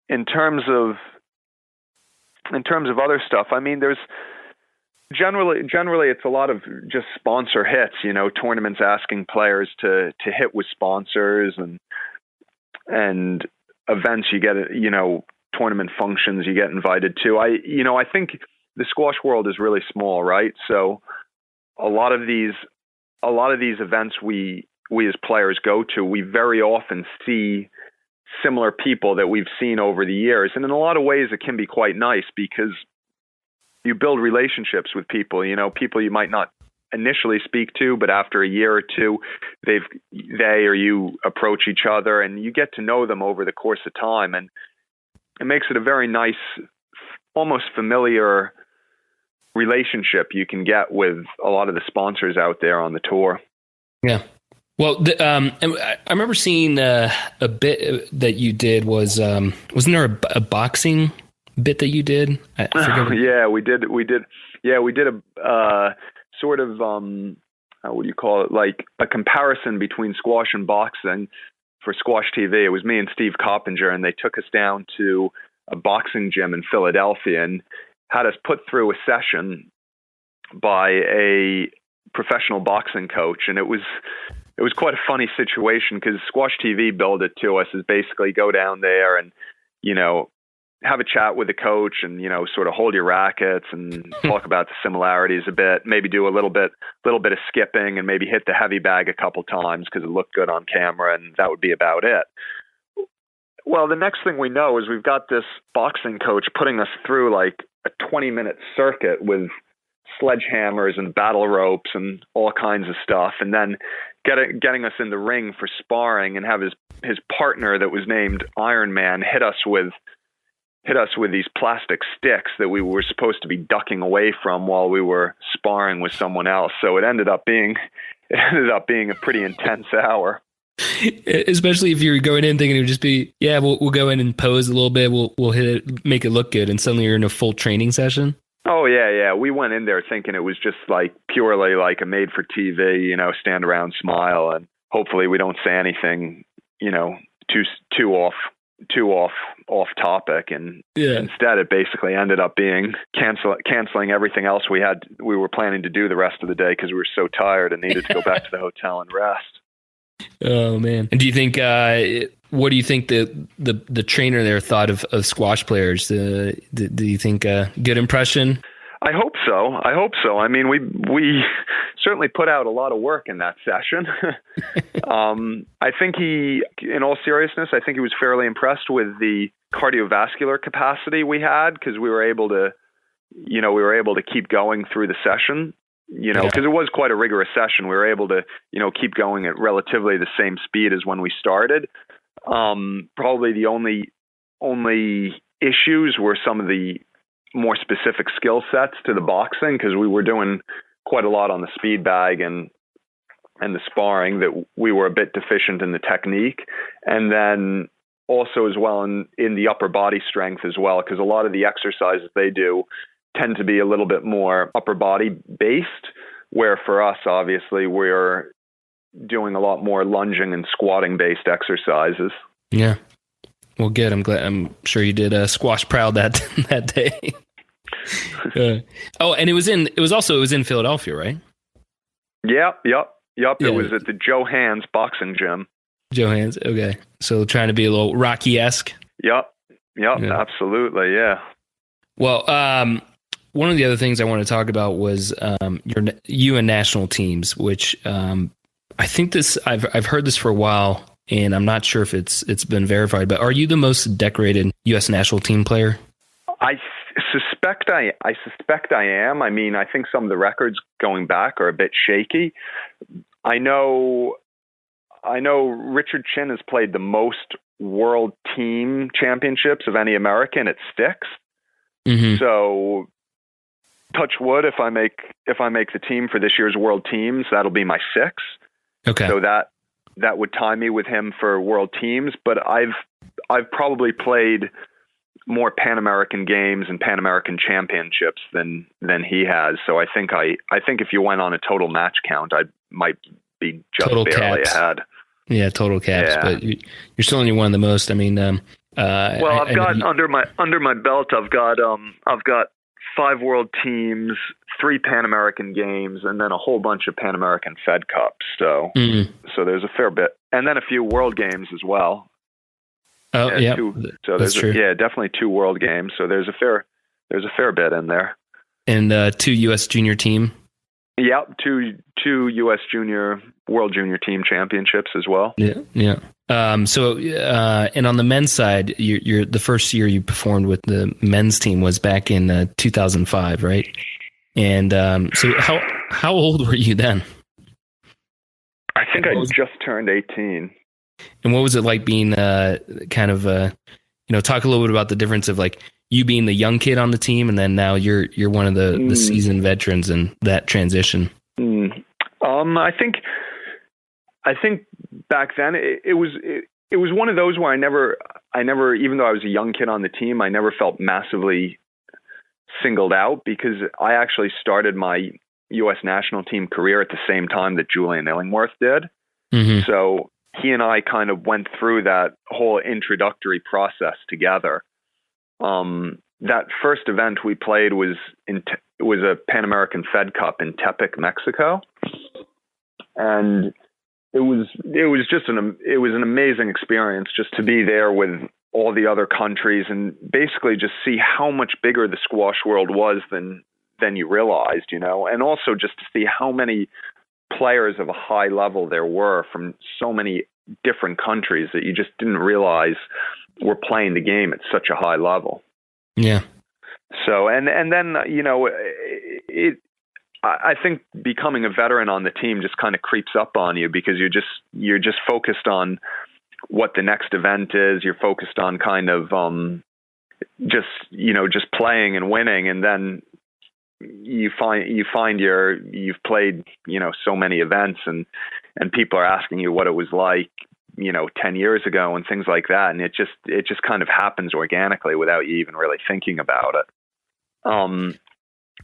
in terms of other stuff, there's generally it's a lot of just sponsor hits, tournaments asking players to hit with sponsors and events you get, tournament functions you get invited to. I think the squash world is really small, right? So a lot of these events we as players go to, we very often see similar people that we've seen over the years. And in a lot of ways, it can be quite nice because you build relationships with people, people you might not initially speak to, but after a year or two, they or you approach each other and you get to know them over the course of time. And it makes it a very nice, almost familiar relationship you can get with a lot of the sponsors out there on the tour. Yeah. Well, I remember seeing a bit that you did wasn't there a boxing bit that you did? I forget. Yeah, we did. Yeah, we did a sort of, how would you call it? Like a comparison between squash and boxing for Squash TV. It was me and Steve Coppinger, and they took us down to a boxing gym in Philadelphia and had us put through a session by a professional boxing coach, and it was quite a funny situation because Squash TV billed it to us as basically go down there and, have a chat with the coach and, sort of hold your rackets and talk about the similarities a bit, maybe do a little bit of skipping and maybe hit the heavy bag a couple times because it looked good on camera, and that would be about it. Well, the next thing we know is we've got this boxing coach putting us through like a 20-minute circuit with sledgehammers and battle ropes and all kinds of stuff, and then getting us in the ring for sparring and have his partner that was named Iron Man hit us with these plastic sticks that we were supposed to be ducking away from while we were sparring with someone else. So it ended up being a pretty intense hour. Especially if you're going in thinking it would just be, we'll go in and pose a little bit, we'll hit it, make it look good, and suddenly you're in a full training session. Oh yeah. We went in there thinking it was just like purely like a made for TV, stand around, smile, and hopefully we don't say anything, too off topic. And instead it basically ended up being canceling everything else we were planning to do the rest of the day because we were so tired and needed to go back to the hotel and rest. Oh man! And do you think? What do you think the trainer there thought of squash players? Do you think good impression? I hope so. I mean, we certainly put out a lot of work in that session. I think in all seriousness, I think he was fairly impressed with the cardiovascular capacity we had because we were able to keep going through the session. Because it was quite a rigorous session. We were able to, keep going at relatively the same speed as when we started. Probably the only issues were some of the more specific skill sets to the boxing because we were doing quite a lot on the speed bag and the sparring that we were a bit deficient in the technique. And then also as well in the upper body strength as well, because a lot of the exercises they do tend to be a little bit more upper body based, where for us, obviously, we're doing a lot more lunging and squatting based exercises. Yeah. Well, good. I'm sure you did squash proud that day. And it was in Philadelphia, right? Yep. Yeah. It was at the Joe Hands boxing gym. Joe Hands. Okay. So trying to be a little Rocky-esque. Yep. Yeah. Absolutely. Yeah. Well, one of the other things I want to talk about was you and national teams, which I think I've heard this for a while, and I'm not sure if it's been verified. But are you the most decorated U.S. national team player? I suspect I am. I mean, I think some of the records going back are a bit shaky. I know Richard Chin has played the most world team championships of any American at 6. Mm-hmm. So touch wood, if I make the team for this year's world teams, that'll be my 6. Okay. So that would tie me with him for world teams, but I've probably played more Pan American games and Pan American championships than he has. So I think if you went on a total match count, I might be just total barely caps. Ahead. Yeah, total caps, yeah. But you're still only one of the most. I mean, I've got under my belt, I've got 5 world teams, 3 Pan American games, and then a whole bunch of Pan American Fed Cups. So there's a fair bit, and then a few world games as well. Oh yeah, so there's definitely 2 world games. So there's a fair bit in there. And 2 U.S. junior team. Yep, 2 U.S. World Junior Team Championships as well. Yeah. And on the men's side, you're the first year you performed with the men's team was back in 2005, right? And so how old were you then? I think I just turned 18. And what was it like being talk a little bit about the difference of like you being the young kid on the team, and then now you're one of the seasoned veterans and that transition. I think back then it was one of those where I never, even though I was a young kid on the team, I never felt massively singled out because I actually started my U.S. national team career at the same time that Julian Illingworth did. Mm-hmm. So he and I kind of went through that whole introductory process together. That first event we played was a Pan American Fed Cup in Tepic, Mexico. and it was an amazing experience just to be there with all the other countries and basically just see how much bigger the squash world was than you realized, and also just to see how many players of a high level there were from so many different countries that you just didn't realize were playing the game at such a high level. Yeah. So, and then, I think becoming a veteran on the team just kind of creeps up on you because you're just focused on what the next event is. You're focused on kind of, just playing and winning. And then you find you've played, so many events and people are asking you what it was like, 10 years ago and things like that. And it just kind of happens organically without you even really thinking about it.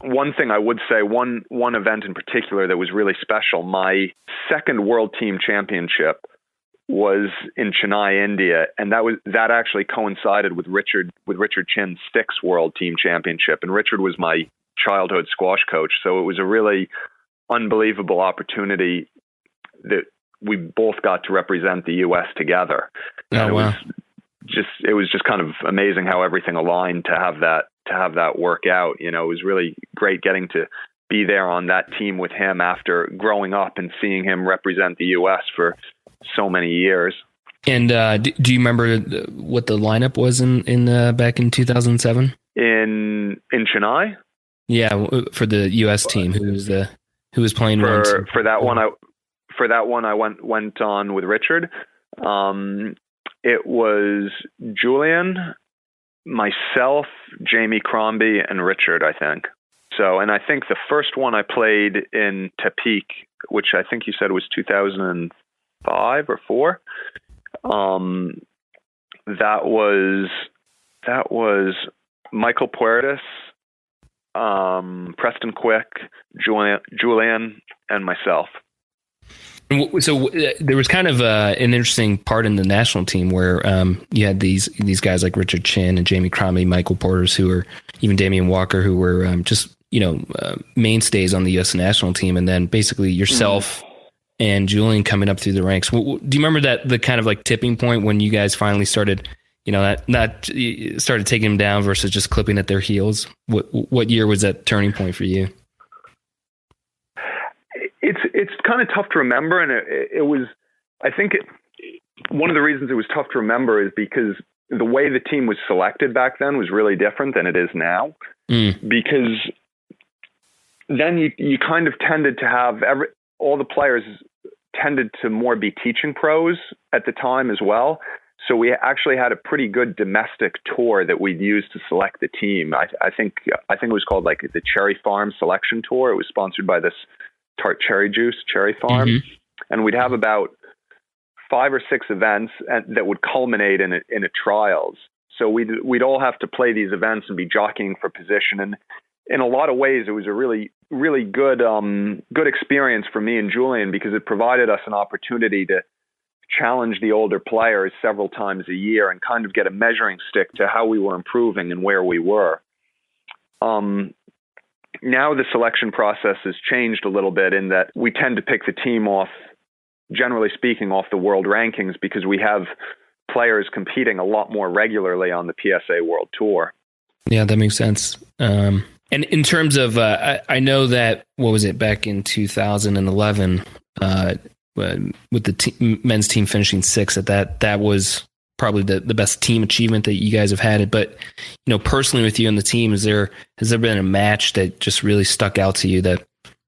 One thing I would say, one event in particular that was really special, my second World Team Championship was in Chennai, India, and that actually coincided with Richard Chin's sixth World Team Championship. And Richard was my childhood squash coach, so it was a really unbelievable opportunity that we both got to represent the U.S. together. Oh, wow. It was just kind of amazing how everything aligned to have that work out. It was really great getting to be there on that team with him after growing up and seeing him represent the U.S. for so many years. And do you remember what the lineup was in back in 2007? In Chennai? Yeah, for the U.S. team, who was playing for that one? I went on with Richard. It was Julian, myself, Jamie Crombie, and Richard, I think. So, and I think the first one I played in Tepic, which I think you said was 2005 or 4. That was Michael Puertas, Preston Quick, Julian, and myself. So there was kind of an interesting part in the national team where you had these guys like Richard Chin and Jamie Crombie, Michael Porters, who were even Damian Walker, who were just mainstays on the U.S. national team, and then basically yourself and Julian coming up through the ranks. Do you remember the kind of like tipping point when you guys finally started, started taking them down versus just clipping at their heels? What year was that turning point for you? It's kind of tough to remember, and it was. I think one of the reasons it was tough to remember is because the way the team was selected back then was really different than it is now. Because then you kind of tended to have all the players tended to more be teaching pros at the time as well. So we actually had a pretty good domestic tour that we'd use to select the team. I think it was called like the Cherry Farm Selection Tour. It was sponsored by this tart cherry juice, Cherry Farm. And we'd have about 5 or 6 events that would culminate in a trials. So we'd all have to play these events and be jockeying for position. And in a lot of ways, it was a really, really good experience for me and Julian, because it provided us an opportunity to challenge the older players several times a year and kind of get a measuring stick to how we were improving and where we were. Now the selection process has changed a little bit in that we tend to pick the team off, generally speaking, off the world rankings, because we have players competing a lot more regularly on the PSA World Tour. Yeah, that makes sense. And in terms of, I know that, what was it, back in 2011, with the men's team finishing 6th, that was probably the best team achievement that you guys have had. But, personally with you and the team, has there been a match that just really stuck out to you that,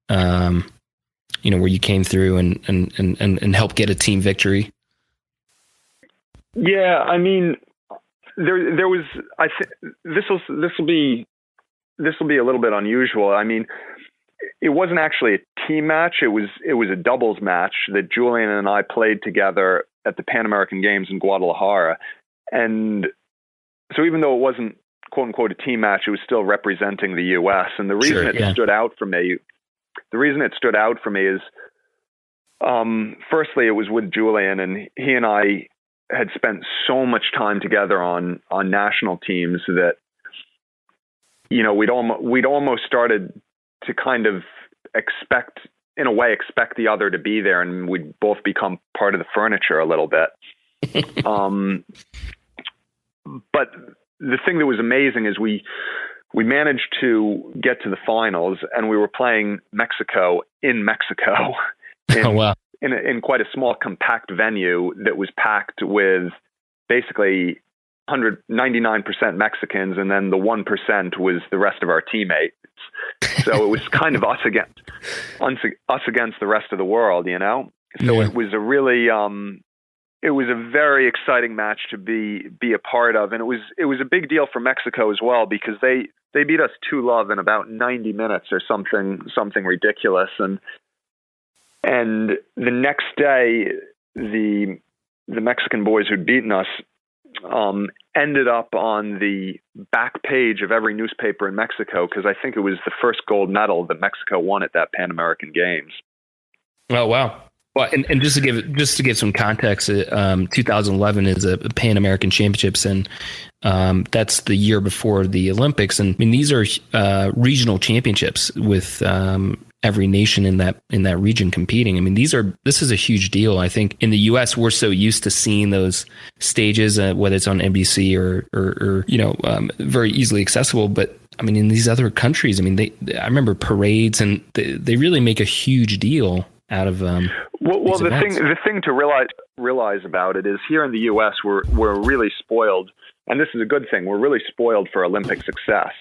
where you came through and helped get a team victory? Yeah, I mean, there was. I think this will be a little bit unusual. I mean, it wasn't actually a team match. It was a doubles match that Julian and I played together at the Pan American Games in Guadalajara. And so even though it wasn't quote unquote a team match, it was still representing the U.S. And the reason it stood out for me is, firstly, it was with Julian, and he and I had spent so much time together on national teams that, we'd almost started to kind of expect in a way, expect the other to be there, and we'd both become part of the furniture a little bit. But the thing that was amazing is we managed to get to the finals, and we were playing Mexico in Mexico. Oh, wow. In quite a small, compact venue that was packed with basically 99% Mexicans, and then the 1% was the rest of our teammates. So it was kind of us against the rest of the world, you know? So Yeah. it was a really, it was a very exciting match to be a part of. And it was a big deal for Mexico as well, because they beat us 2-love in about 90 minutes or something ridiculous. And the next day, the Mexican boys who'd beaten us ended up on the back page of every newspaper in Mexico, because I think it was the first gold medal that Mexico won at that Pan American Games. Oh, wow. Well, and just to give some context, 2011 is a Pan American Championships, and that's the year before the Olympics. And I mean, these are regional championships with every nation in that region competing. I mean, this is a huge deal. I think in the U.S. we're so used to seeing those stages, whether it's on NBC or very easily accessible. But I mean, in these other countries, I mean, I remember parades, and they really make a huge deal out of well, the thing to realize about it is, here in the U.S. we're really spoiled, and this is a good thing. We're really spoiled for Olympic success.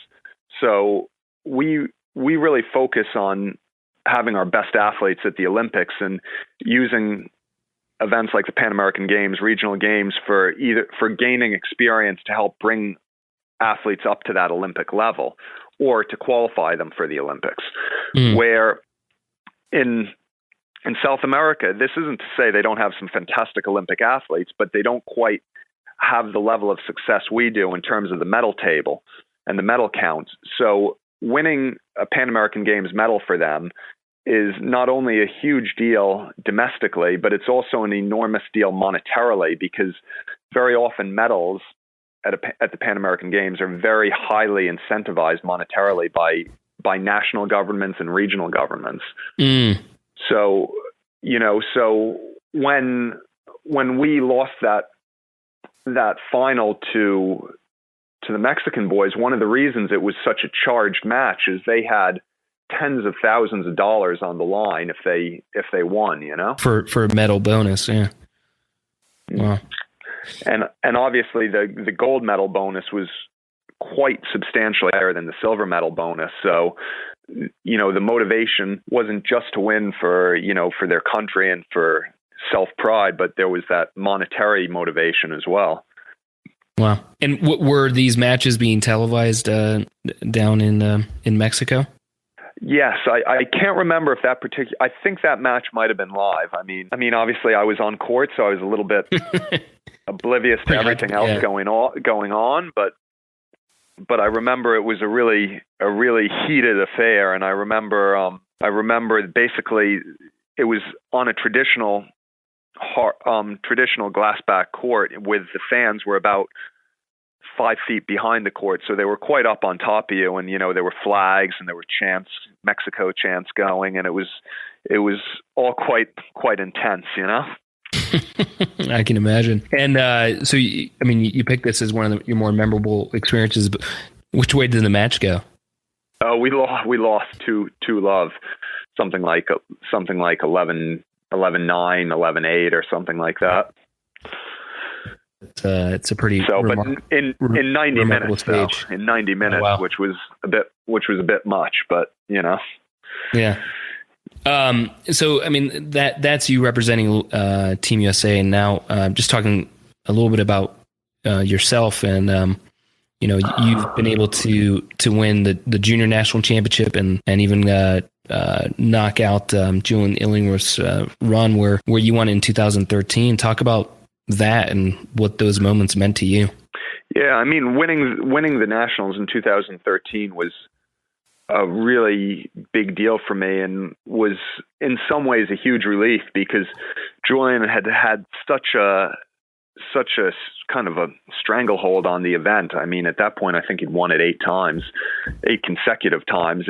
So we really focus on having our best athletes at the Olympics, and using events like the Pan American Games, regional games, for gaining experience to help bring athletes up to that Olympic level, or to qualify them for the Olympics. Where in South America, this isn't to say they don't have some fantastic Olympic athletes, but they don't quite have the level of success we do in terms of the medal table and the medal counts. So winning a Pan American Games medal for them is not only a huge deal domestically, but it's also an enormous deal monetarily, because very often medals at the Pan American Games are very highly incentivized monetarily by national governments and regional governments. So, when we lost that final to the Mexican boys, one of the reasons it was such a charged match is they had tens of thousands of dollars on the line if they won, for a medal bonus. Yeah. Wow. And obviously the gold medal bonus was quite substantially higher than the silver medal bonus. So, the motivation wasn't just to win for their country and for self-pride, but there was that monetary motivation as well. Wow. And were these matches being televised down in Mexico? Yes, I can't remember if I think that match might have been live. I mean, obviously I was on court, so I was a little bit oblivious to everything else going on, but I remember it was a really heated affair, and I remember basically it was on a traditional glassback court, with the fans were about 5 feet behind the court, so they were quite up on top of you, and there were flags and there were chants, Mexico chants going, and it was all quite intense, I can imagine. And so you picked this as one of your more memorable experiences, but which way did the match go? Oh, we lost 2-love, something like 11-9, 11-8, or something like that. It's a pretty but in 90 minutes, stage. In 90 minutes, oh, wow. which was a bit much, but yeah. So I mean that's you representing Team USA, and now just talking a little bit about yourself, and you've been able to win the junior national championship, and even knock out Julian Illingworth's run where you won in 2013. Talk about that and what those moments meant to you. Yeah, I mean, winning the nationals in 2013 was a really big deal for me, and was in some ways a huge relief, because Julian had such a kind of a stranglehold on the event. I mean, at that point, I think he'd won it 8 consecutive times.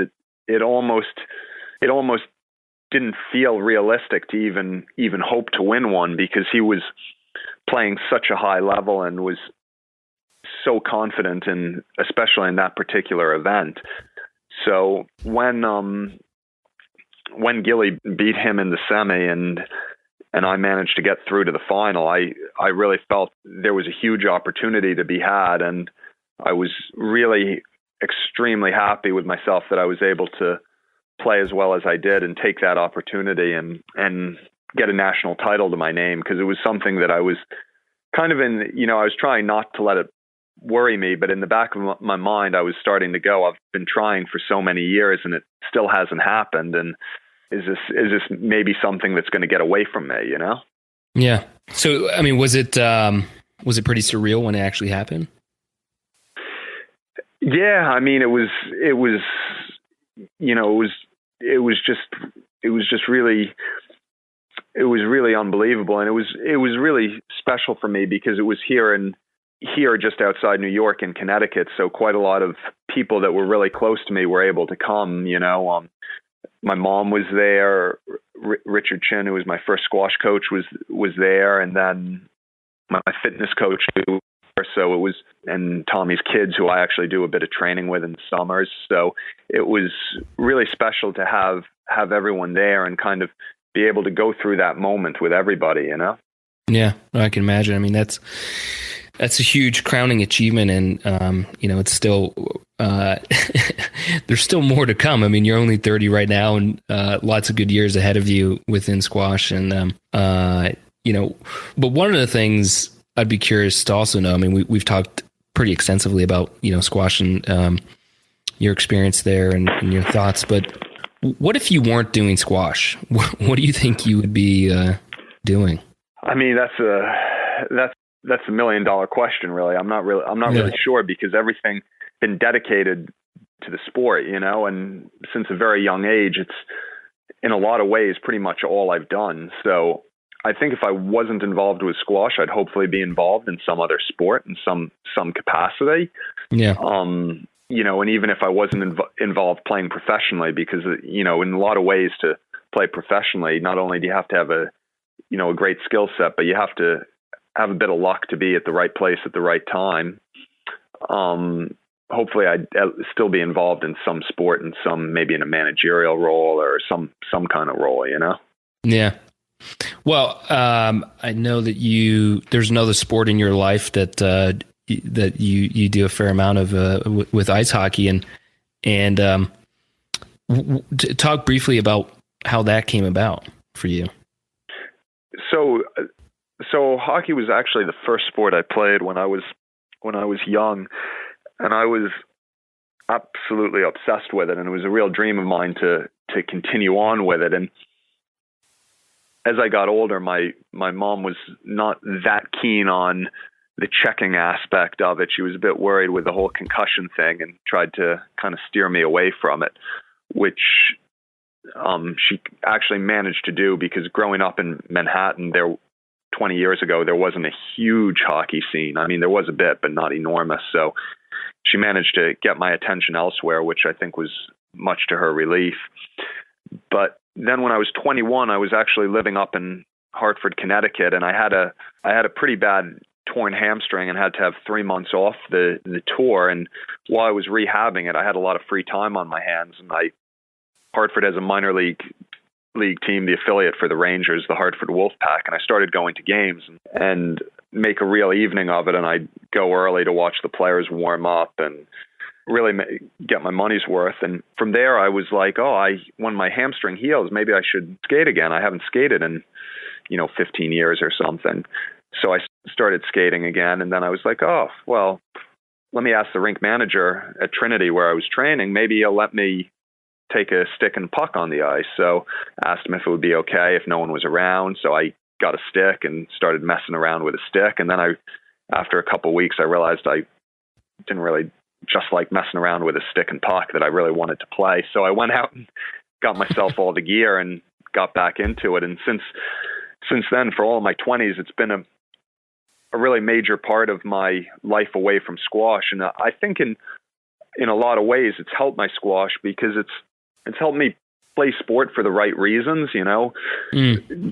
It almost didn't feel realistic to even hope to win one, because he was playing such a high level and was so confident in, especially in that particular event. So when Gilly beat him in the semi and I managed to get through to the final, I really felt there was a huge opportunity to be had. And I was really extremely happy with myself that I was able to play as well as I did and take that opportunity and get a national title to my name, because it was something that I was kind of in, I was trying not to let it worry me, but in the back of my mind, I was starting to go, I've been trying for so many years and it still hasn't happened. And is this maybe something that's going to get away from me, Yeah. So, I mean, was it pretty surreal when it actually happened? Yeah. I mean, it was really unbelievable. And it was really special for me because it was here just outside New York in Connecticut. So quite a lot of people that were really close to me were able to come, my mom was there. Richard Chin, who was my first squash coach, was there. And then my fitness coach, so it was, and Tommy's kids, who I actually do a bit of training with in the summers. So it was really special to have everyone there and kind of be able to go through that moment with everybody, Yeah, I can imagine. I mean, that's a huge crowning achievement, and it's still there's still more to come. I mean, you're only 30 right now, and lots of good years ahead of you within squash. And but one of the things I'd be curious to also know. I mean, we've talked pretty extensively about squash and your experience there and your thoughts. But what if you weren't doing squash? What do you think you would be doing? I mean, that's $1 million question, really. I'm not really sure, because everything been dedicated to the sport, and since a very young age, it's in a lot of ways pretty much all I've done. So I think if I wasn't involved with squash, I'd hopefully be involved in some other sport in some capacity. Yeah. And even if I wasn't involved playing professionally, because, in a lot of ways to play professionally, not only do you have to have a great skill set, but you have to have a bit of luck to be at the right place at the right time. Hopefully I'd still be involved in some sport and maybe in a managerial role or some kind of role, Yeah. Well, I know that there's another sport in your life that you do a fair amount of with ice hockey, and talk briefly about how that came about for you. So hockey was actually the first sport I played when I was young, and I was absolutely obsessed with it, and it was a real dream of mine to continue on with it. And as I got older, my mom was not that keen on the checking aspect of it. She was a bit worried with the whole concussion thing and tried to kind of steer me away from it, which she actually managed to do, because growing up in Manhattan, 20 years ago, there wasn't a huge hockey scene. I mean, there was a bit, but not enormous. So she managed to get my attention elsewhere, which I think was much to her relief. But then when I was 21, I was actually living up in Hartford, Connecticut, and I had a pretty bad torn hamstring and had to have 3 months off the tour. And while I was rehabbing it, I had a lot of free time on my hands, and Hartford has a minor league team, the affiliate for the Rangers, the Hartford Wolfpack, and I started going to games and make a real evening of it. And I'd go early to watch the players warm up and really get my money's worth. And from there, I was like, when my hamstring heals, maybe I should skate again. I haven't skated in 15 years or something. So I started skating again, and then I was like, let me ask the rink manager at Trinity where I was training. Maybe he'll let me take a stick and puck on the ice. So I asked him if it would be okay if no one was around. So I got a stick and started messing around with a stick. And then after a couple of weeks, I realized I didn't really just like messing around with a stick and puck, that I really wanted to play. So I went out and got myself all the gear and got back into it. And since then, for all of my 20s, it's been a really major part of my life away from squash. And I think in a lot of ways, it's helped my squash, because it's helped me play sport for the right reasons,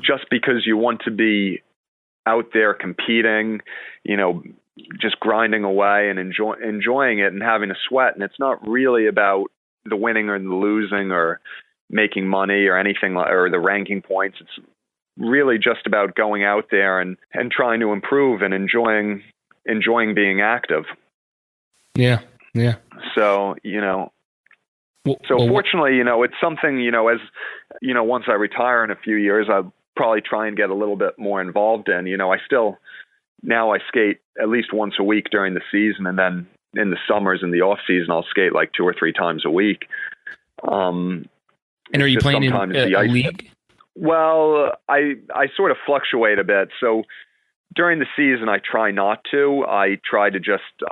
just because you want to be out there competing, just grinding away and enjoying it and having a sweat. And it's not really about the winning or the losing or making money or anything, or the ranking points. It's really just about going out there and trying to improve and enjoying being active. Yeah. Yeah. So, fortunately, it's something, as, once I retire in a few years, I'll probably try and get a little bit more involved in. Now I skate at least once a week during the season, and then in the summers and the off season, I'll skate like 2 or 3 times a week. And are you playing in a league? Well, I sort of fluctuate a bit. So during the season, I try not to. I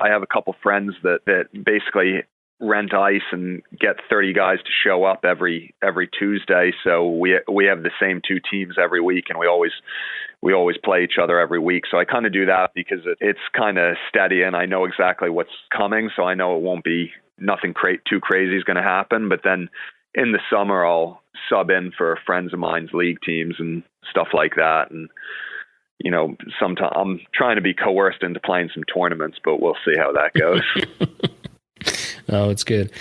have a couple friends that basically rent ice and get 30 guys to show up every Tuesday. So we have the same 2 teams every week, and we always play each other every week. So I kind of do that because it's kind of steady, and I know exactly what's coming. So I know it won't be nothing too crazy is going to happen. But then in the summer, I'll sub in for friends of mine's league teams and stuff like that. And, sometimes I'm trying to be coerced into playing some tournaments, but we'll see how that goes. Oh, it's good.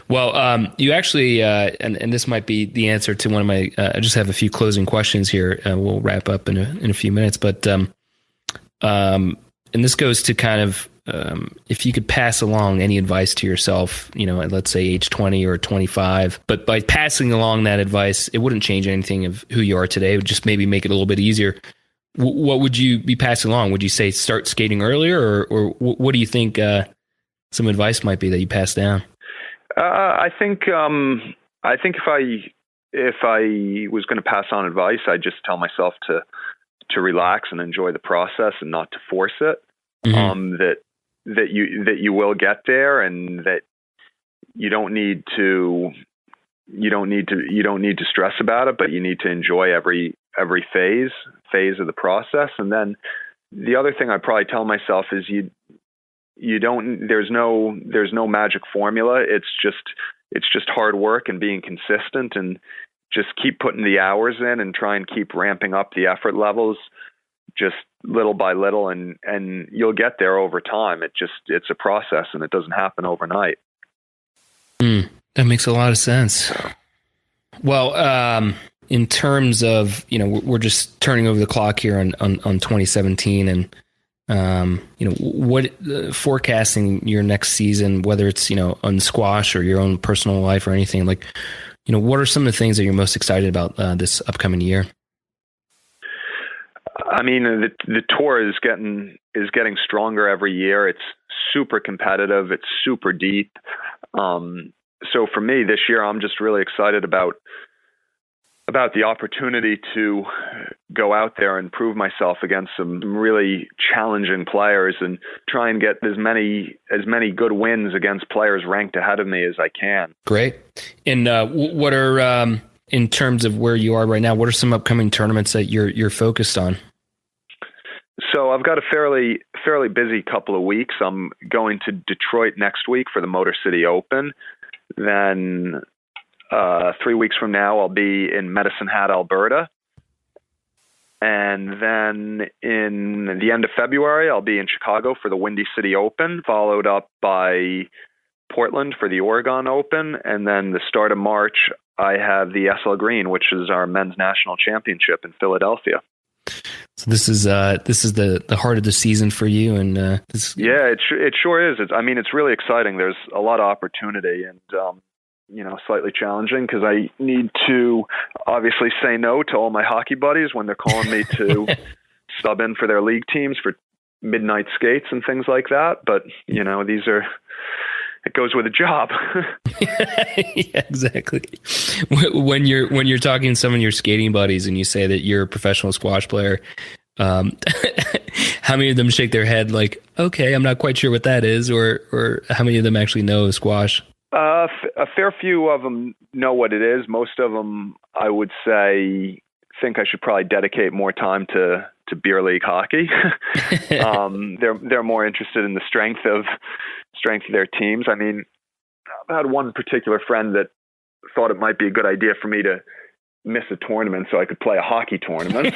Well, you actually, and this might be the answer to one of my, I just have a few closing questions here. We'll wrap up in a few minutes, but, and this goes to kind of, if you could pass along any advice to yourself, at let's say age 20 or 25, but by passing along that advice, it wouldn't change anything of who you are today. It would just maybe make it a little bit easier. What would you be passing along? Would you say start skating earlier, or what do you think some advice might be that you pass down? I think if I was going to pass on advice, I'd just tell myself to relax and enjoy the process and not to force it. Mm-hmm. That you will get there, and that you don't need to stress about it, but you need to enjoy every phase of the process. And then the other thing I probably tell myself is there's no magic formula. It's just hard work and being consistent, and just keep putting the hours in and try and keep ramping up the effort levels just little by little, and you'll get there over time. It's a process, and it doesn't happen overnight. That makes a lot of sense. Well, in terms of, we're just turning over the clock here on 2017, and what forecasting your next season, whether it's, on squash or your own personal life or anything, like, what are some of the things that you're most excited about this upcoming year? I mean, the tour is getting stronger every year. It's super competitive. It's super deep. So for me this year, I'm just really excited about the opportunity to go out there and prove myself against some really challenging players, and try and get as many good wins against players ranked ahead of me as I can. Great. And what are, in terms of where you are right now, what are some upcoming tournaments that you're focused on? So I've got a fairly busy couple of weeks. I'm going to Detroit next week for the Motor City Open. Then 3 weeks from now, I'll be in Medicine Hat, Alberta. And then in the end of February, I'll be in Chicago for the Windy City Open, followed up by Portland for the Oregon Open. And then the start of March, I have the SL Green, which is our men's national championship in Philadelphia. So this is the heart of the season for you, and yeah, it sure is. It's really exciting. There's a lot of opportunity, and slightly challenging because I need to obviously say no to all my hockey buddies when they're calling me to sub in for their league teams for midnight skates and things like that. But it goes with a job. Yeah, exactly. When you're talking to some of your skating buddies and you say that you're a professional squash player, how many of them shake their head like, okay, I'm not quite sure what that is, or how many of them actually know squash? A fair few of them know what it is. Most of them, I would say, think I should probably dedicate more time to beer league hockey. They're more interested in the strength of their teams. I mean, I had one particular friend that thought it might be a good idea for me to miss a tournament so I could play a hockey tournament.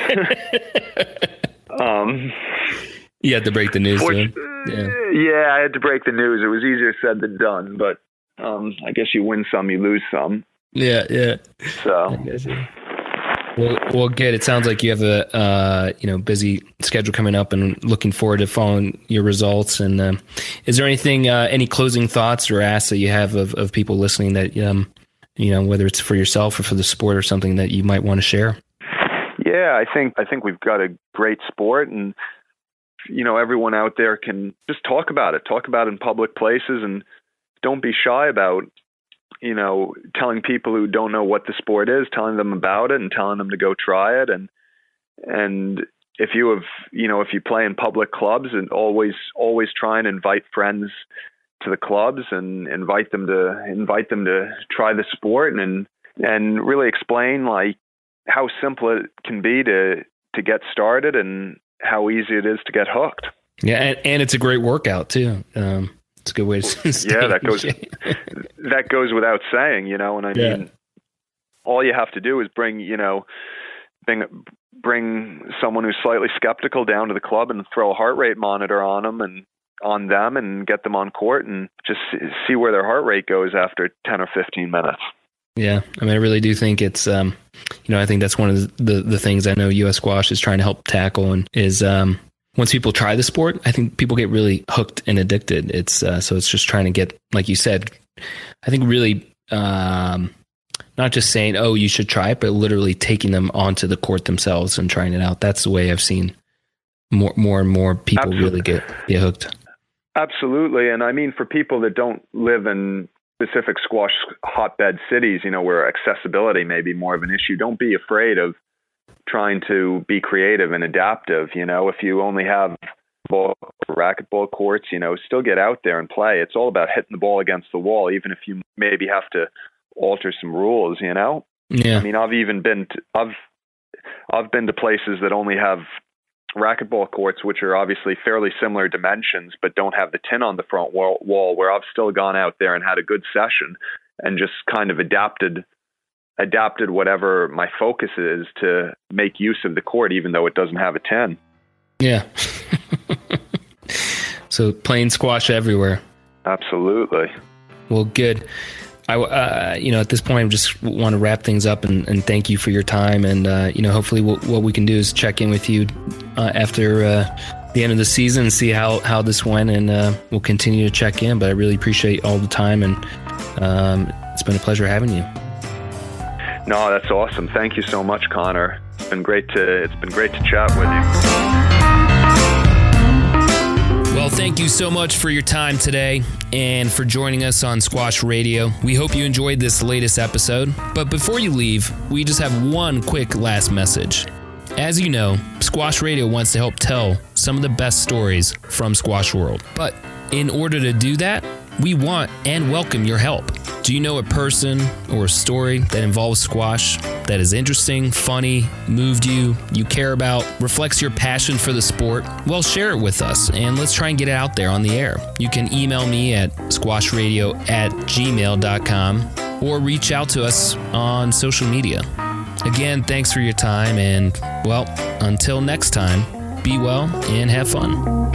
You had to break the news to him. Yeah, I had to break the news. It was easier said than done, but I guess you win some, you lose some. Yeah. So, well, good. It sounds like you have a busy schedule coming up, and looking forward to following your results. And is there anything, any closing thoughts or asks that you have of people listening that whether it's for yourself or for the sport or something that you might want to share? Yeah, I think we've got a great sport, and everyone out there can just talk about it in public places, and don't be shy about telling people who don't know what the sport is, telling them about it and telling them to go try it. And if you have, if you play in public clubs, and always try and invite friends to the clubs and invite them to try the sport, and really explain like how simple it can be to get started and how easy it is to get hooked. Yeah. And it's a great workout too. It's a good way to stay. Yeah, that goes without saying, and I mean, all you have to do is bring someone who's slightly skeptical down to the club and throw a heart rate monitor on them and get them on court and just see where their heart rate goes after 10 or 15 minutes. Yeah. I mean, I really do think it's, I think that's one of the things I know U.S. Squash is trying to help tackle, and is, once people try the sport, I think people get really hooked and addicted. It's so it's just trying to get, like you said, I think really not just saying, oh, you should try it, but literally taking them onto the court themselves and trying it out. That's the way I've seen more and more people really get hooked. Absolutely. And I mean, for people that don't live in specific squash hotbed cities, where accessibility may be more of an issue, don't be afraid of trying to be creative and adaptive. If you only have racquetball courts, still get out there and play. It's all about hitting the ball against the wall, even if you maybe have to alter some rules, Yeah. I mean, I've been to places that only have racquetball courts, which are obviously fairly similar dimensions, but don't have the tin on the front wall, where I've still gone out there and had a good session and just kind of adapted whatever my focus is to make use of the court, even though it doesn't have a 10. Yeah. So playing squash everywhere. Absolutely. Well, good. At this point, I just want to wrap things up and thank you for your time. And, hopefully what we can do is check in with you after the end of the season and see how this went. And we'll continue to check in. But I really appreciate all the time. And it's been a pleasure having you. No, that's awesome. Thank you so much, Connor. It's been great to chat with you. Well, thank you so much for your time today and for joining us on Squash Radio. We hope you enjoyed this latest episode. But before you leave, we just have one quick last message. As you know, Squash Radio wants to help tell some of the best stories from Squash World. But in order to do that, we want and welcome your help. Do you know a person or a story that involves squash that is interesting, funny, moved you care about, reflects your passion for the sport? Well, share it with us and let's try and get it out there on the air. You can email me at squashradio@gmail.com or reach out to us on social media. Again, thanks for your time, and well, until next time, be well and have fun.